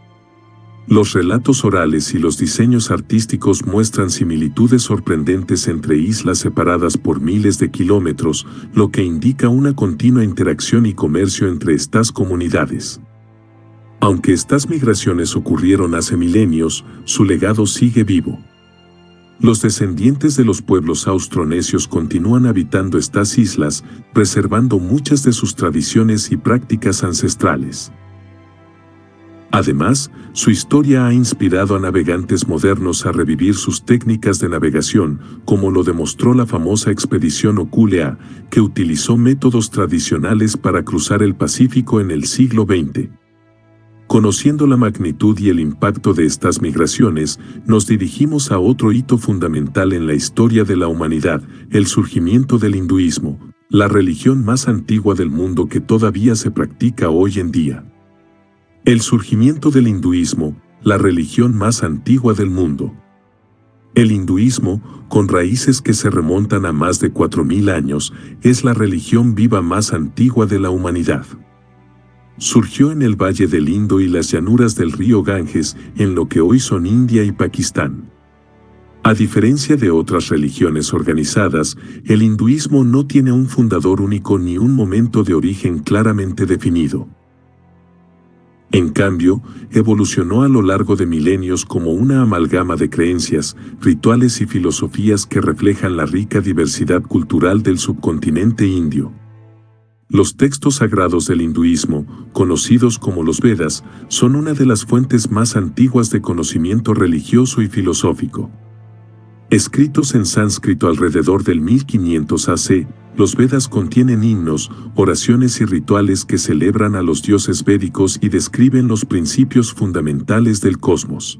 Los relatos orales y los diseños artísticos muestran similitudes sorprendentes entre islas separadas por miles de kilómetros, lo que indica una continua interacción y comercio entre estas comunidades. Aunque estas migraciones ocurrieron hace milenios, su legado sigue vivo. Los descendientes de los pueblos austronesios continúan habitando estas islas, preservando muchas de sus tradiciones y prácticas ancestrales. Además, su historia ha inspirado a navegantes modernos a revivir sus técnicas de navegación, como lo demostró la famosa expedición Okulea, que utilizó métodos tradicionales para cruzar el Pacífico en el siglo XX. Conociendo la magnitud y el impacto de estas migraciones, nos dirigimos a otro hito fundamental en la historia de la humanidad, el surgimiento del hinduismo, la religión más antigua del mundo que todavía se practica hoy en día. El surgimiento del hinduismo, la religión más antigua del mundo. El hinduismo, con raíces que se remontan a más de 4000 años, es la religión viva más antigua de la humanidad. Surgió en el Valle del Indo y las llanuras del río Ganges, en lo que hoy son India y Pakistán. A diferencia de otras religiones organizadas, el hinduismo no tiene un fundador único ni un momento de origen claramente definido. En cambio, evolucionó a lo largo de milenios como una amalgama de creencias, rituales y filosofías que reflejan la rica diversidad cultural del subcontinente indio. Los textos sagrados del hinduismo, conocidos como los Vedas, son una de las fuentes más antiguas de conocimiento religioso y filosófico. Escritos en sánscrito alrededor del 1500 AC, los Vedas contienen himnos, oraciones y rituales que celebran a los dioses védicos y describen los principios fundamentales del cosmos.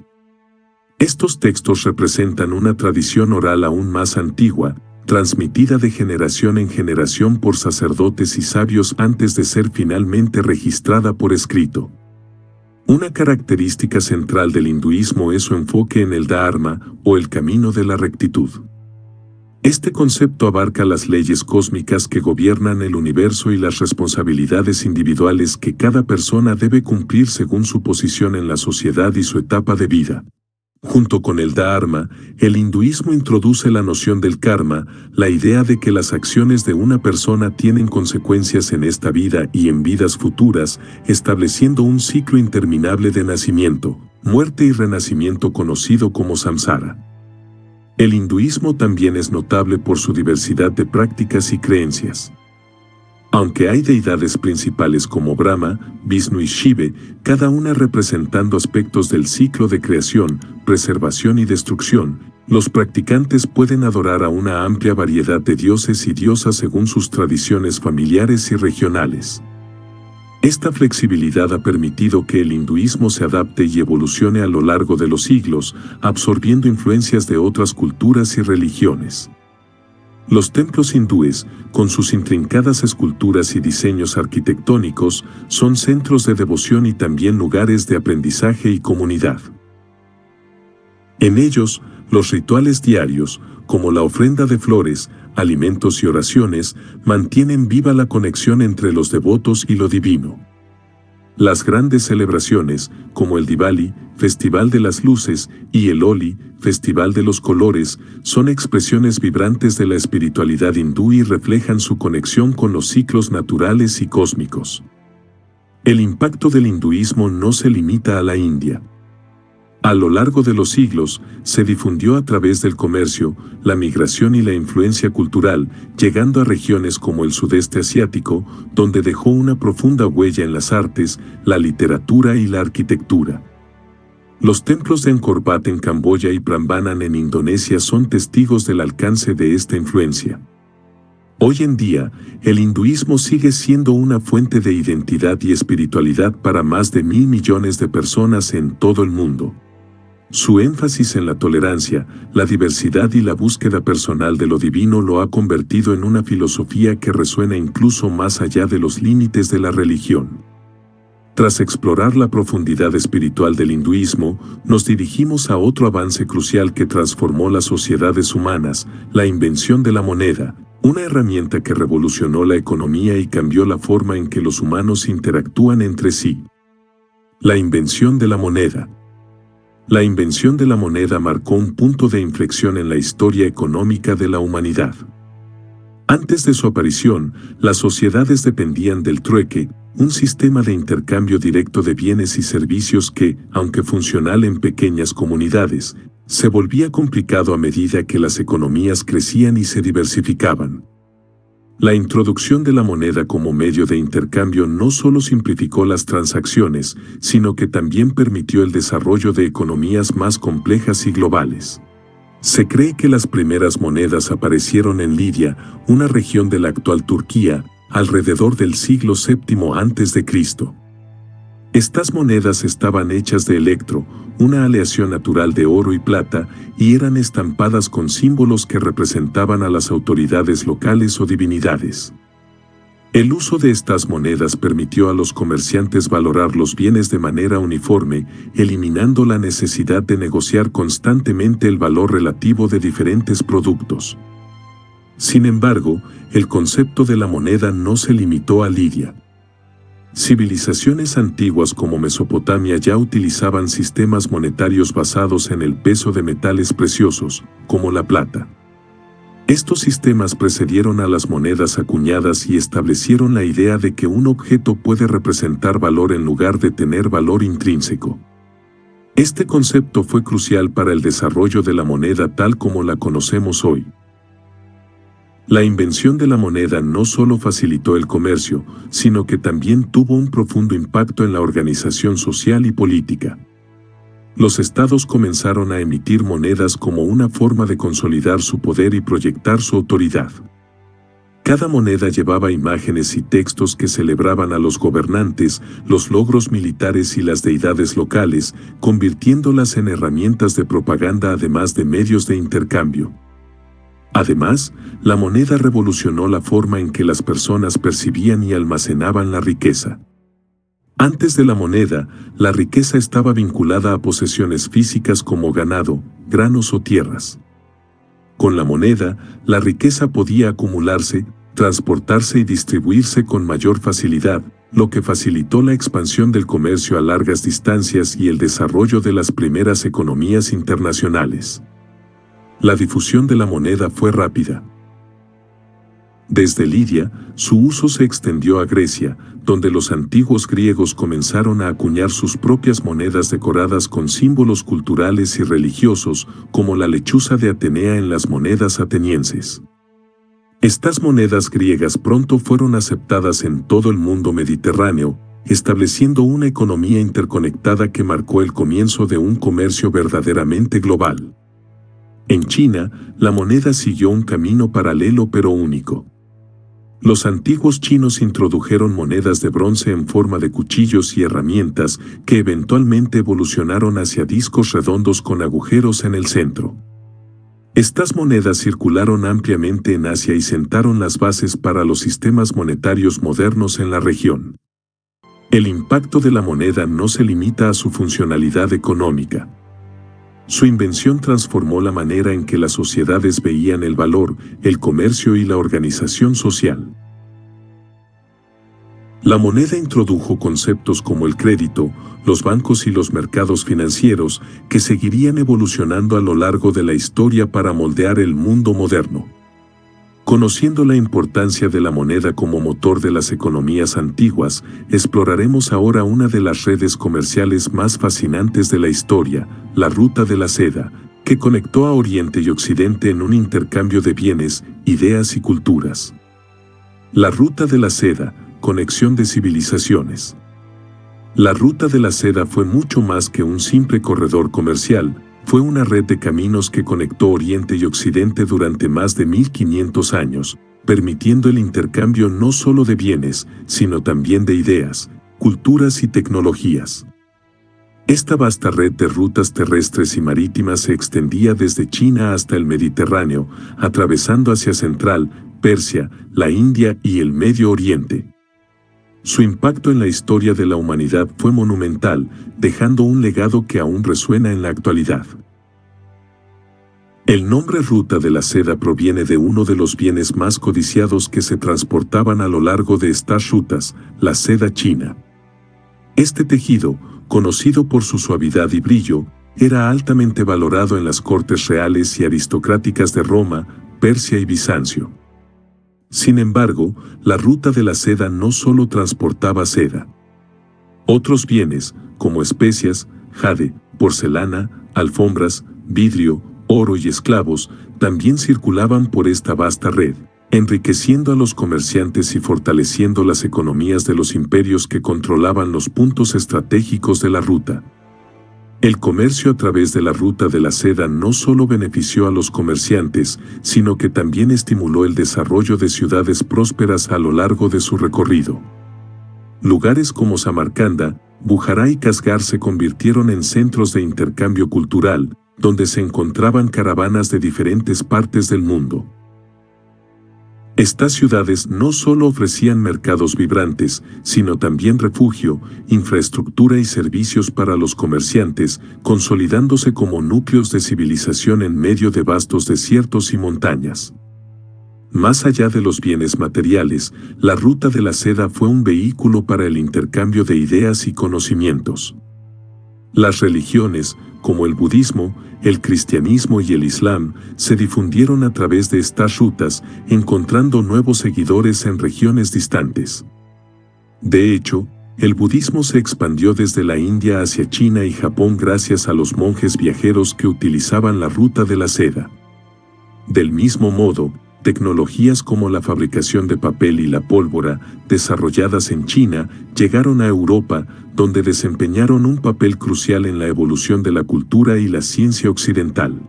Estos textos representan una tradición oral aún más antigua, transmitida de generación en generación por sacerdotes y sabios antes de ser finalmente registrada por escrito. Una característica central del hinduismo es su enfoque en el Dharma, o el camino de la rectitud. Este concepto abarca las leyes cósmicas que gobiernan el universo y las responsabilidades individuales que cada persona debe cumplir según su posición en la sociedad y su etapa de vida. Junto con el Dharma, el hinduismo introduce la noción del karma, la idea de que las acciones de una persona tienen consecuencias en esta vida y en vidas futuras, estableciendo un ciclo interminable de nacimiento, muerte y renacimiento conocido como samsara. El hinduismo también es notable por su diversidad de prácticas y creencias. Aunque hay deidades principales como Brahma, Vishnu y Shiva, cada una representando aspectos del ciclo de creación, preservación y destrucción, los practicantes pueden adorar a una amplia variedad de dioses y diosas según sus tradiciones familiares y regionales. Esta flexibilidad ha permitido que el hinduismo se adapte y evolucione a lo largo de los siglos, absorbiendo influencias de otras culturas y religiones. Los templos hindúes, con sus intrincadas esculturas y diseños arquitectónicos, son centros de devoción y también lugares de aprendizaje y comunidad. En ellos, los rituales diarios, como la ofrenda de flores, alimentos y oraciones, mantienen viva la conexión entre los devotos y lo divino. Las grandes celebraciones, como el Diwali, Festival de las Luces, y el Holi, Festival de los Colores, son expresiones vibrantes de la espiritualidad hindú y reflejan su conexión con los ciclos naturales y cósmicos. El impacto del hinduismo no se limita a la India. A lo largo de los siglos, se difundió a través del comercio, la migración y la influencia cultural, llegando a regiones como el sudeste asiático, donde dejó una profunda huella en las artes, la literatura y la arquitectura. Los templos de Angkor Wat en Camboya y Prambanan en Indonesia son testigos del alcance de esta influencia. Hoy en día, el hinduismo sigue siendo una fuente de identidad y espiritualidad para más de 1.000 millones de personas en todo el mundo. Su énfasis en la tolerancia, la diversidad y la búsqueda personal de lo divino lo ha convertido en una filosofía que resuena incluso más allá de los límites de la religión. Tras explorar la profundidad espiritual del hinduismo, nos dirigimos a otro avance crucial que transformó las sociedades humanas, la invención de la moneda, una herramienta que revolucionó la economía y cambió la forma en que los humanos interactúan entre sí. La invención de la moneda. La invención de la moneda marcó un punto de inflexión en la historia económica de la humanidad. Antes de su aparición, las sociedades dependían del trueque, un sistema de intercambio directo de bienes y servicios que, aunque funcional en pequeñas comunidades, se volvía complicado a medida que las economías crecían y se diversificaban. La introducción de la moneda como medio de intercambio no solo simplificó las transacciones, sino que también permitió el desarrollo de economías más complejas y globales. Se cree que las primeras monedas aparecieron en Lidia, una región de la actual Turquía, alrededor del siglo VII a.C. Estas monedas estaban hechas de electro, una aleación natural de oro y plata, y eran estampadas con símbolos que representaban a las autoridades locales o divinidades. El uso de estas monedas permitió a los comerciantes valorar los bienes de manera uniforme, eliminando la necesidad de negociar constantemente el valor relativo de diferentes productos. Sin embargo, el concepto de la moneda no se limitó a Lidia. Civilizaciones antiguas como Mesopotamia ya utilizaban sistemas monetarios basados en el peso de metales preciosos, como la plata. Estos sistemas precedieron a las monedas acuñadas y establecieron la idea de que un objeto puede representar valor en lugar de tener valor intrínseco. Este concepto fue crucial para el desarrollo de la moneda tal como la conocemos hoy. La invención de la moneda no solo facilitó el comercio, sino que también tuvo un profundo impacto en la organización social y política. Los estados comenzaron a emitir monedas como una forma de consolidar su poder y proyectar su autoridad. Cada moneda llevaba imágenes y textos que celebraban a los gobernantes, los logros militares y las deidades locales, convirtiéndolas en herramientas de propaganda además de medios de intercambio. Además, la moneda revolucionó la forma en que las personas percibían y almacenaban la riqueza. Antes de la moneda, la riqueza estaba vinculada a posesiones físicas como ganado, granos o tierras. Con la moneda, la riqueza podía acumularse, transportarse y distribuirse con mayor facilidad, lo que facilitó la expansión del comercio a largas distancias y el desarrollo de las primeras economías internacionales. La difusión de la moneda fue rápida. Desde Lidia, su uso se extendió a Grecia, donde los antiguos griegos comenzaron a acuñar sus propias monedas decoradas con símbolos culturales y religiosos, como la lechuza de Atenea en las monedas atenienses. Estas monedas griegas pronto fueron aceptadas en todo el mundo mediterráneo, estableciendo una economía interconectada que marcó el comienzo de un comercio verdaderamente global. En China, la moneda siguió un camino paralelo pero único. Los antiguos chinos introdujeron monedas de bronce en forma de cuchillos y herramientas que eventualmente evolucionaron hacia discos redondos con agujeros en el centro. Estas monedas circularon ampliamente en Asia y sentaron las bases para los sistemas monetarios modernos en la región. El impacto de la moneda no se limita a su funcionalidad económica. Su invención transformó la manera en que las sociedades veían el valor, el comercio y la organización social. La moneda introdujo conceptos como el crédito, los bancos y los mercados financieros, que seguirían evolucionando a lo largo de la historia para moldear el mundo moderno. Conociendo la importancia de la moneda como motor de las economías antiguas, exploraremos ahora una de las redes comerciales más fascinantes de la historia, la Ruta de la Seda, que conectó a Oriente y Occidente en un intercambio de bienes, ideas y culturas. La Ruta de la Seda, conexión de civilizaciones. La Ruta de la Seda fue mucho más que un simple corredor comercial. Fue una red de caminos que conectó Oriente y Occidente durante más de 1500 años, permitiendo el intercambio no solo de bienes, sino también de ideas, culturas y tecnologías. Esta vasta red de rutas terrestres y marítimas se extendía desde China hasta el Mediterráneo, atravesando Asia Central, Persia, la India y el Medio Oriente. Su impacto en la historia de la humanidad fue monumental, dejando un legado que aún resuena en la actualidad. El nombre Ruta de la Seda proviene de uno de los bienes más codiciados que se transportaban a lo largo de estas rutas, la seda china. Este tejido, conocido por su suavidad y brillo, era altamente valorado en las cortes reales y aristocráticas de Roma, Persia y Bizancio. Sin embargo, la Ruta de la Seda no solo transportaba seda. Otros bienes, como especias, jade, porcelana, alfombras, vidrio, oro y esclavos, también circulaban por esta vasta red, enriqueciendo a los comerciantes y fortaleciendo las economías de los imperios que controlaban los puntos estratégicos de la ruta. El comercio a través de la Ruta de la Seda no solo benefició a los comerciantes, sino que también estimuló el desarrollo de ciudades prósperas a lo largo de su recorrido. Lugares como Samarcanda, Bujará y Kasgar se convirtieron en centros de intercambio cultural, donde se encontraban caravanas de diferentes partes del mundo. Estas ciudades no solo ofrecían mercados vibrantes, sino también refugio, infraestructura y servicios para los comerciantes, consolidándose como núcleos de civilización en medio de vastos desiertos y montañas. Más allá de los bienes materiales, la Ruta de la Seda fue un vehículo para el intercambio de ideas y conocimientos. Las religiones, como el budismo, el cristianismo y el islam, se difundieron a través de estas rutas, encontrando nuevos seguidores en regiones distantes. De hecho, el budismo se expandió desde la India hacia China y Japón gracias a los monjes viajeros que utilizaban la Ruta de la Seda. Del mismo modo, tecnologías como la fabricación de papel y la pólvora, desarrolladas en China, llegaron a Europa, donde desempeñaron un papel crucial en la evolución de la cultura y la ciencia occidental.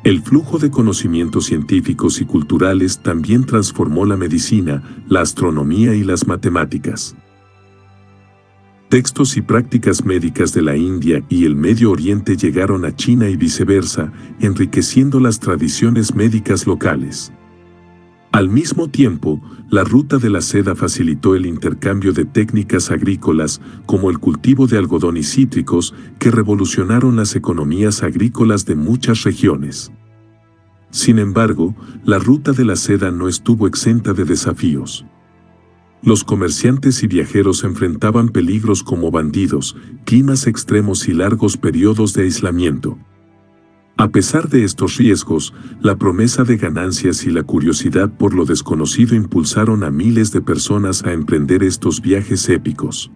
El flujo de conocimientos científicos y culturales también transformó la medicina, la astronomía y las matemáticas. Textos y prácticas médicas de la India y el Medio Oriente llegaron a China y viceversa, enriqueciendo las tradiciones médicas locales. Al mismo tiempo, la Ruta de la Seda facilitó el intercambio de técnicas agrícolas, como el cultivo de algodón y cítricos, que revolucionaron las economías agrícolas de muchas regiones. Sin embargo, la Ruta de la Seda no estuvo exenta de desafíos. Los comerciantes y viajeros enfrentaban peligros como bandidos, climas extremos y largos periodos de aislamiento. A pesar de estos riesgos, la promesa de ganancias y la curiosidad por lo desconocido impulsaron a miles de personas a emprender estos viajes épicos.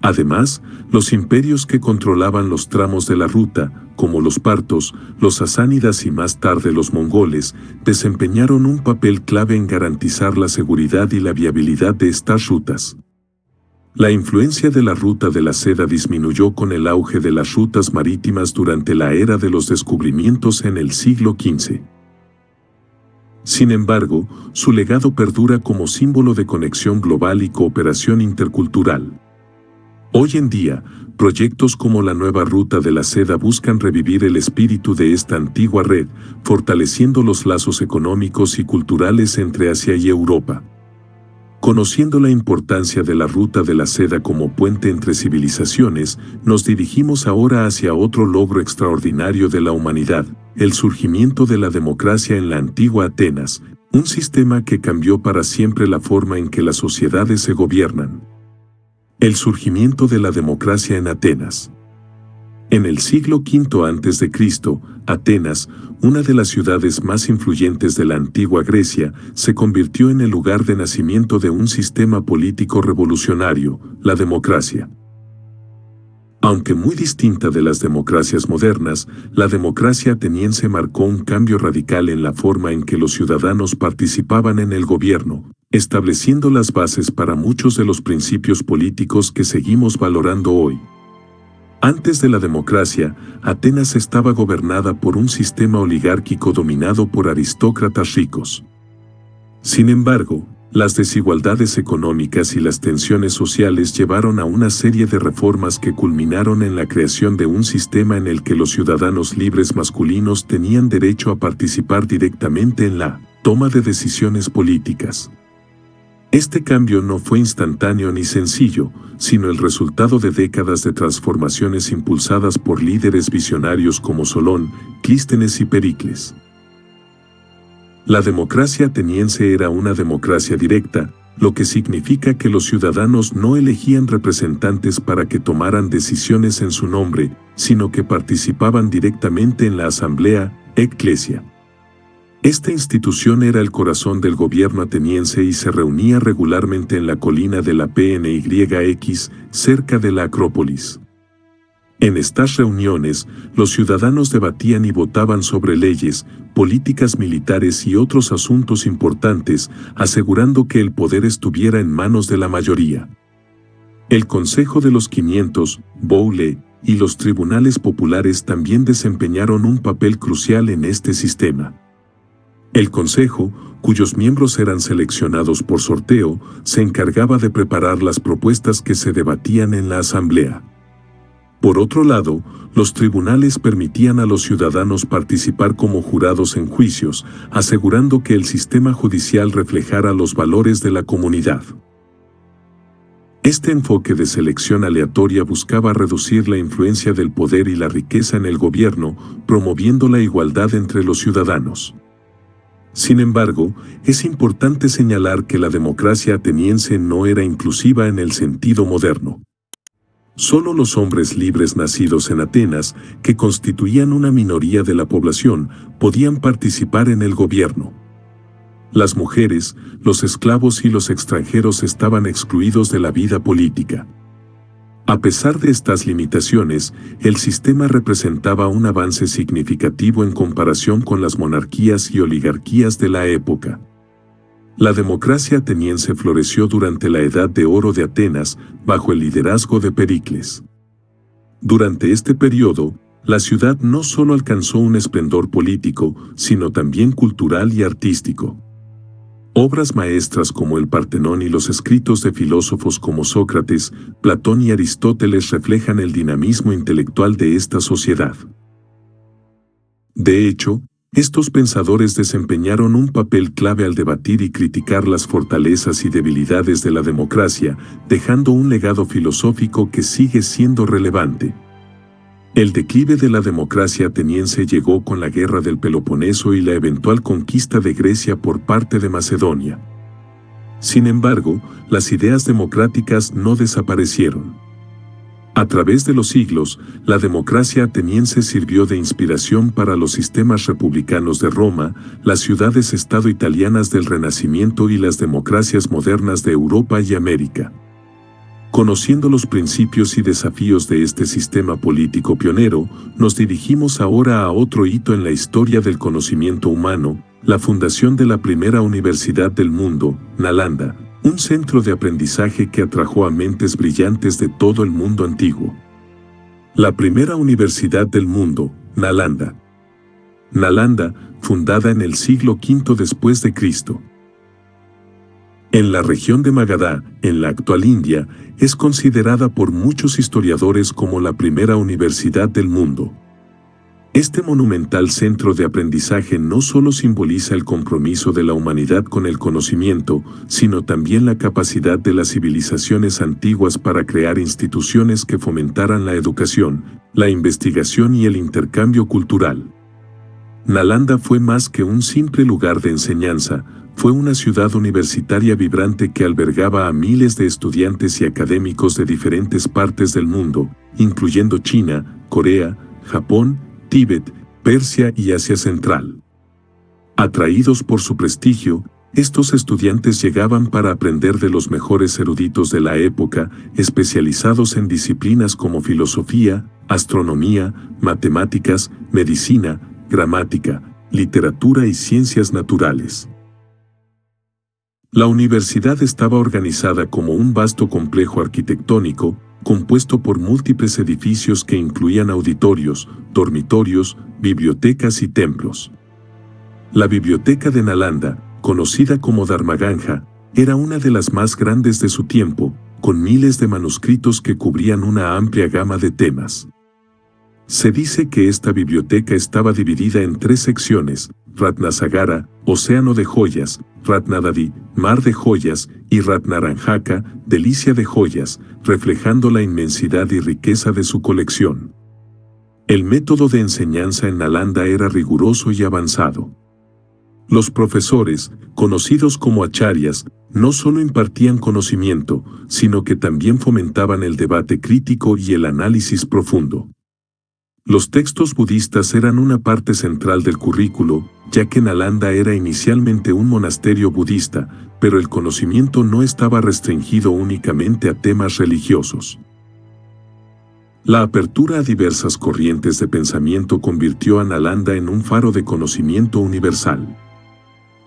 Además, los imperios que controlaban los tramos de la ruta, como los partos, los sasánidas y más tarde los mongoles, desempeñaron un papel clave en garantizar la seguridad y la viabilidad de estas rutas. La influencia de la Ruta de la Seda disminuyó con el auge de las rutas marítimas durante la era de los descubrimientos en el siglo XV. Sin embargo, su legado perdura como símbolo de conexión global y cooperación intercultural. Hoy en día, proyectos como la nueva Ruta de la Seda buscan revivir el espíritu de esta antigua red, fortaleciendo los lazos económicos y culturales entre Asia y Europa. Conociendo la importancia de la Ruta de la Seda como puente entre civilizaciones, nos dirigimos ahora hacia otro logro extraordinario de la humanidad, el surgimiento de la democracia en la antigua Atenas, un sistema que cambió para siempre la forma en que las sociedades se gobiernan. El surgimiento de la democracia en Atenas. En el siglo V a.C., Atenas, una de las ciudades más influyentes de la antigua Grecia, se convirtió en el lugar de nacimiento de un sistema político revolucionario, la democracia. Aunque muy distinta de las democracias modernas, la democracia ateniense marcó un cambio radical en la forma en que los ciudadanos participaban en el gobierno, estableciendo las bases para muchos de los principios políticos que seguimos valorando hoy. Antes de la democracia, Atenas estaba gobernada por un sistema oligárquico dominado por aristócratas ricos. Sin embargo, las desigualdades económicas y las tensiones sociales llevaron a una serie de reformas que culminaron en la creación de un sistema en el que los ciudadanos libres masculinos tenían derecho a participar directamente en la toma de decisiones políticas. Este cambio no fue instantáneo ni sencillo, sino el resultado de décadas de transformaciones impulsadas por líderes visionarios como Solón, Clístenes y Pericles. La democracia ateniense era una democracia directa, lo que significa que los ciudadanos no elegían representantes para que tomaran decisiones en su nombre, sino que participaban directamente en la asamblea, Ecclesia. Esta institución era el corazón del gobierno ateniense y se reunía regularmente en la colina de la Pnyx, cerca de la Acrópolis. En estas reuniones, los ciudadanos debatían y votaban sobre leyes, políticas militares y otros asuntos importantes, asegurando que el poder estuviera en manos de la mayoría. El Consejo de los 500, Boule, y los tribunales populares también desempeñaron un papel crucial en este sistema. El Consejo, cuyos miembros eran seleccionados por sorteo, se encargaba de preparar las propuestas que se debatían en la asamblea. Por otro lado, los tribunales permitían a los ciudadanos participar como jurados en juicios, asegurando que el sistema judicial reflejara los valores de la comunidad. Este enfoque de selección aleatoria buscaba reducir la influencia del poder y la riqueza en el gobierno, promoviendo la igualdad entre los ciudadanos. Sin embargo, es importante señalar que la democracia ateniense no era inclusiva en el sentido moderno. Solo los hombres libres nacidos en Atenas, que constituían una minoría de la población, podían participar en el gobierno. Las mujeres, los esclavos y los extranjeros estaban excluidos de la vida política. A pesar de estas limitaciones, el sistema representaba un avance significativo en comparación con las monarquías y oligarquías de la época. La democracia ateniense floreció durante la Edad de Oro de Atenas, bajo el liderazgo de Pericles. Durante este periodo, la ciudad no solo alcanzó un esplendor político, sino también cultural y artístico. Obras maestras como el Partenón y los escritos de filósofos como Sócrates, Platón y Aristóteles reflejan el dinamismo intelectual de esta sociedad. De hecho, estos pensadores desempeñaron un papel clave al debatir y criticar las fortalezas y debilidades de la democracia, dejando un legado filosófico que sigue siendo relevante. El declive de la democracia ateniense llegó con la Guerra del Peloponeso y la eventual conquista de Grecia por parte de Macedonia. Sin embargo, las ideas democráticas no desaparecieron. A través de los siglos, la democracia ateniense sirvió de inspiración para los sistemas republicanos de Roma, las ciudades-estado italianas del Renacimiento y las democracias modernas de Europa y América. Conociendo los principios y desafíos de este sistema político pionero, nos dirigimos ahora a otro hito en la historia del conocimiento humano, la fundación de la primera universidad del mundo, Nalanda, un centro de aprendizaje que atrajo a mentes brillantes de todo el mundo antiguo. La primera universidad del mundo, Nalanda. Nalanda, fundada en el siglo V después de Cristo. En la región de Magadha, en la actual India, es considerada por muchos historiadores como la primera universidad del mundo. Este monumental centro de aprendizaje no solo simboliza el compromiso de la humanidad con el conocimiento, sino también la capacidad de las civilizaciones antiguas para crear instituciones que fomentaran la educación, la investigación y el intercambio cultural. Nalanda fue más que un simple lugar de enseñanza, fue una ciudad universitaria vibrante que albergaba a miles de estudiantes y académicos de diferentes partes del mundo, incluyendo China, Corea, Japón, Tíbet, Persia y Asia Central. Atraídos por su prestigio, estos estudiantes llegaban para aprender de los mejores eruditos de la época, especializados en disciplinas como filosofía, astronomía, matemáticas, medicina, gramática, literatura y ciencias naturales. La universidad estaba organizada como un vasto complejo arquitectónico, compuesto por múltiples edificios que incluían auditorios, dormitorios, bibliotecas y templos. La biblioteca de Nalanda, conocida como Dharmaganja, era una de las más grandes de su tiempo, con miles de manuscritos que cubrían una amplia gama de temas. Se dice que esta biblioteca estaba dividida en 3 secciones: Ratnasagara, Océano de Joyas; Ratnadadi, Mar de Joyas; y Ratnaranjaka, Delicia de Joyas, reflejando la inmensidad y riqueza de su colección. El método de enseñanza en Nalanda era riguroso y avanzado. Los profesores, conocidos como acharyas, no solo impartían conocimiento, sino que también fomentaban el debate crítico y el análisis profundo. Los textos budistas eran una parte central del currículo, ya que Nalanda era inicialmente un monasterio budista, pero el conocimiento no estaba restringido únicamente a temas religiosos. La apertura a diversas corrientes de pensamiento convirtió a Nalanda en un faro de conocimiento universal.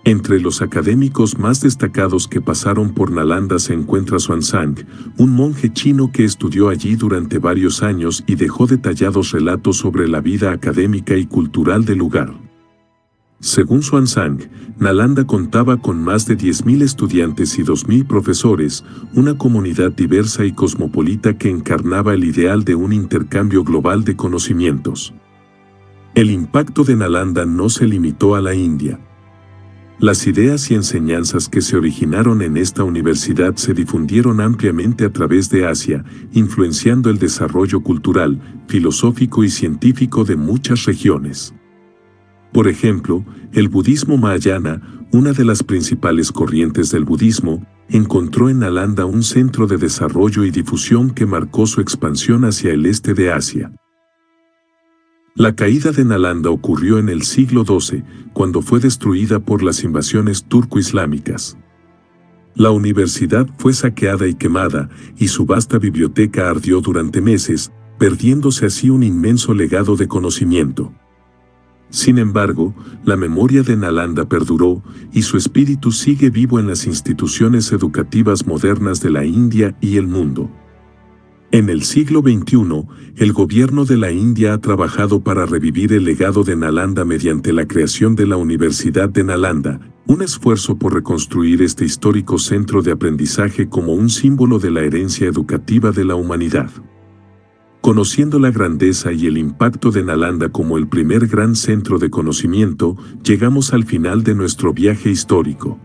Entre los académicos más destacados que pasaron por Nalanda se encuentra Xuanzang, un monje chino que estudió allí durante varios años y dejó detallados relatos sobre la vida académica y cultural del lugar. Según Xuanzang, Nalanda contaba con más de 10.000 estudiantes y 2.000 profesores, una comunidad diversa y cosmopolita que encarnaba el ideal de un intercambio global de conocimientos. El impacto de Nalanda no se limitó a la India. Las ideas y enseñanzas que se originaron en esta universidad se difundieron ampliamente a través de Asia, influenciando el desarrollo cultural, filosófico y científico de muchas regiones. Por ejemplo, el budismo mahayana, una de las principales corrientes del budismo, encontró en Nalanda un centro de desarrollo y difusión que marcó su expansión hacia el este de Asia. La caída de Nalanda ocurrió en el siglo XII, cuando fue destruida por las invasiones turco-islámicas. La universidad fue saqueada y quemada, y su vasta biblioteca ardió durante meses, perdiéndose así un inmenso legado de conocimiento. Sin embargo, la memoria de Nalanda perduró, y su espíritu sigue vivo en las instituciones educativas modernas de la India y el mundo. En el siglo XXI, el gobierno de la India ha trabajado para revivir el legado de Nalanda mediante la creación de la Universidad de Nalanda, un esfuerzo por reconstruir este histórico centro de aprendizaje como un símbolo de la herencia educativa de la humanidad. Conociendo la grandeza y el impacto de Nalanda como el primer gran centro de conocimiento, llegamos al final de nuestro viaje histórico.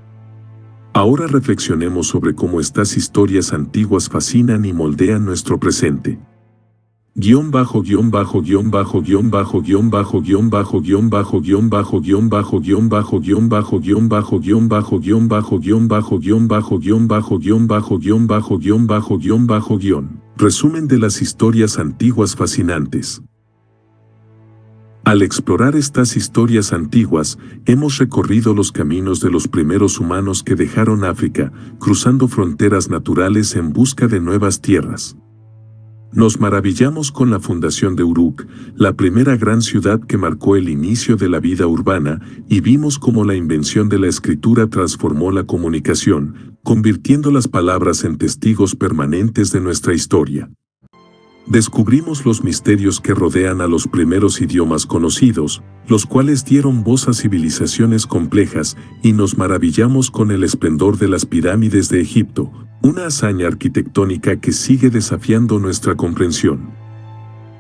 Ahora reflexionemos sobre cómo estas historias antiguas fascinan y moldean nuestro presente. Resumen de las historias antiguas fascinantes. Al explorar estas historias antiguas, hemos recorrido los caminos de los primeros humanos que dejaron África, cruzando fronteras naturales en busca de nuevas tierras. Nos maravillamos con la fundación de Uruk, la primera gran ciudad que marcó el inicio de la vida urbana, y vimos cómo la invención de la escritura transformó la comunicación, convirtiendo las palabras en testigos permanentes de nuestra historia. Descubrimos los misterios que rodean a los primeros idiomas conocidos, los cuales dieron voz a civilizaciones complejas, y nos maravillamos con el esplendor de las pirámides de Egipto, una hazaña arquitectónica que sigue desafiando nuestra comprensión.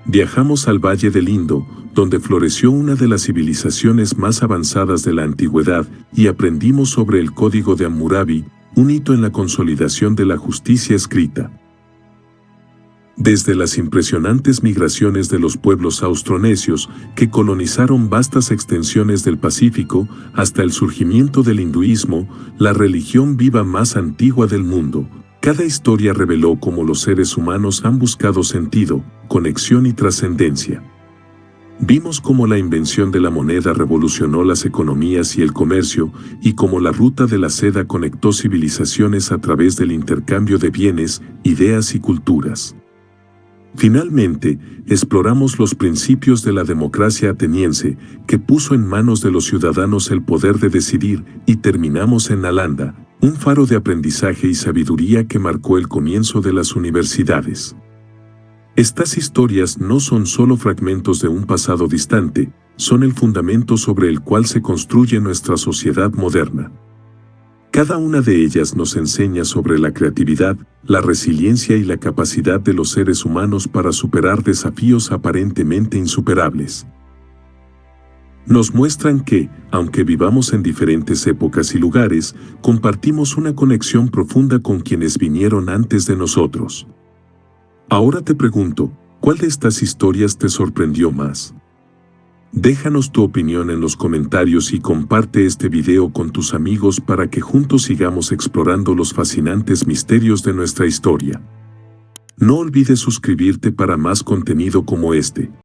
Viajamos al Valle del Indo, donde floreció una de las civilizaciones más avanzadas de la antigüedad, y aprendimos sobre el Código de Hammurabi, un hito en la consolidación de la justicia escrita. Desde las impresionantes migraciones de los pueblos austronesios, que colonizaron vastas extensiones del Pacífico, hasta el surgimiento del hinduismo, la religión viva más antigua del mundo, Cada historia reveló cómo los seres humanos han buscado sentido, conexión y trascendencia. Vimos cómo la invención de la moneda revolucionó las economías y el comercio, y cómo la ruta de la seda conectó civilizaciones a través del intercambio de bienes, ideas y culturas. Finalmente, exploramos los principios de la democracia ateniense, que puso en manos de los ciudadanos el poder de decidir, y terminamos en Nalanda, un faro de aprendizaje y sabiduría que marcó el comienzo de las universidades. Estas historias no son solo fragmentos de un pasado distante, son el fundamento sobre el cual se construye nuestra sociedad moderna. Cada una de ellas nos enseña sobre la creatividad, la resiliencia y la capacidad de los seres humanos para superar desafíos aparentemente insuperables. Nos muestran que, aunque vivamos en diferentes épocas y lugares, compartimos una conexión profunda con quienes vinieron antes de nosotros. Ahora te pregunto, ¿cuál de estas historias te sorprendió más? Déjanos tu opinión en los comentarios y comparte este video con tus amigos para que juntos sigamos explorando los fascinantes misterios de nuestra historia. No olvides suscribirte para más contenido como este.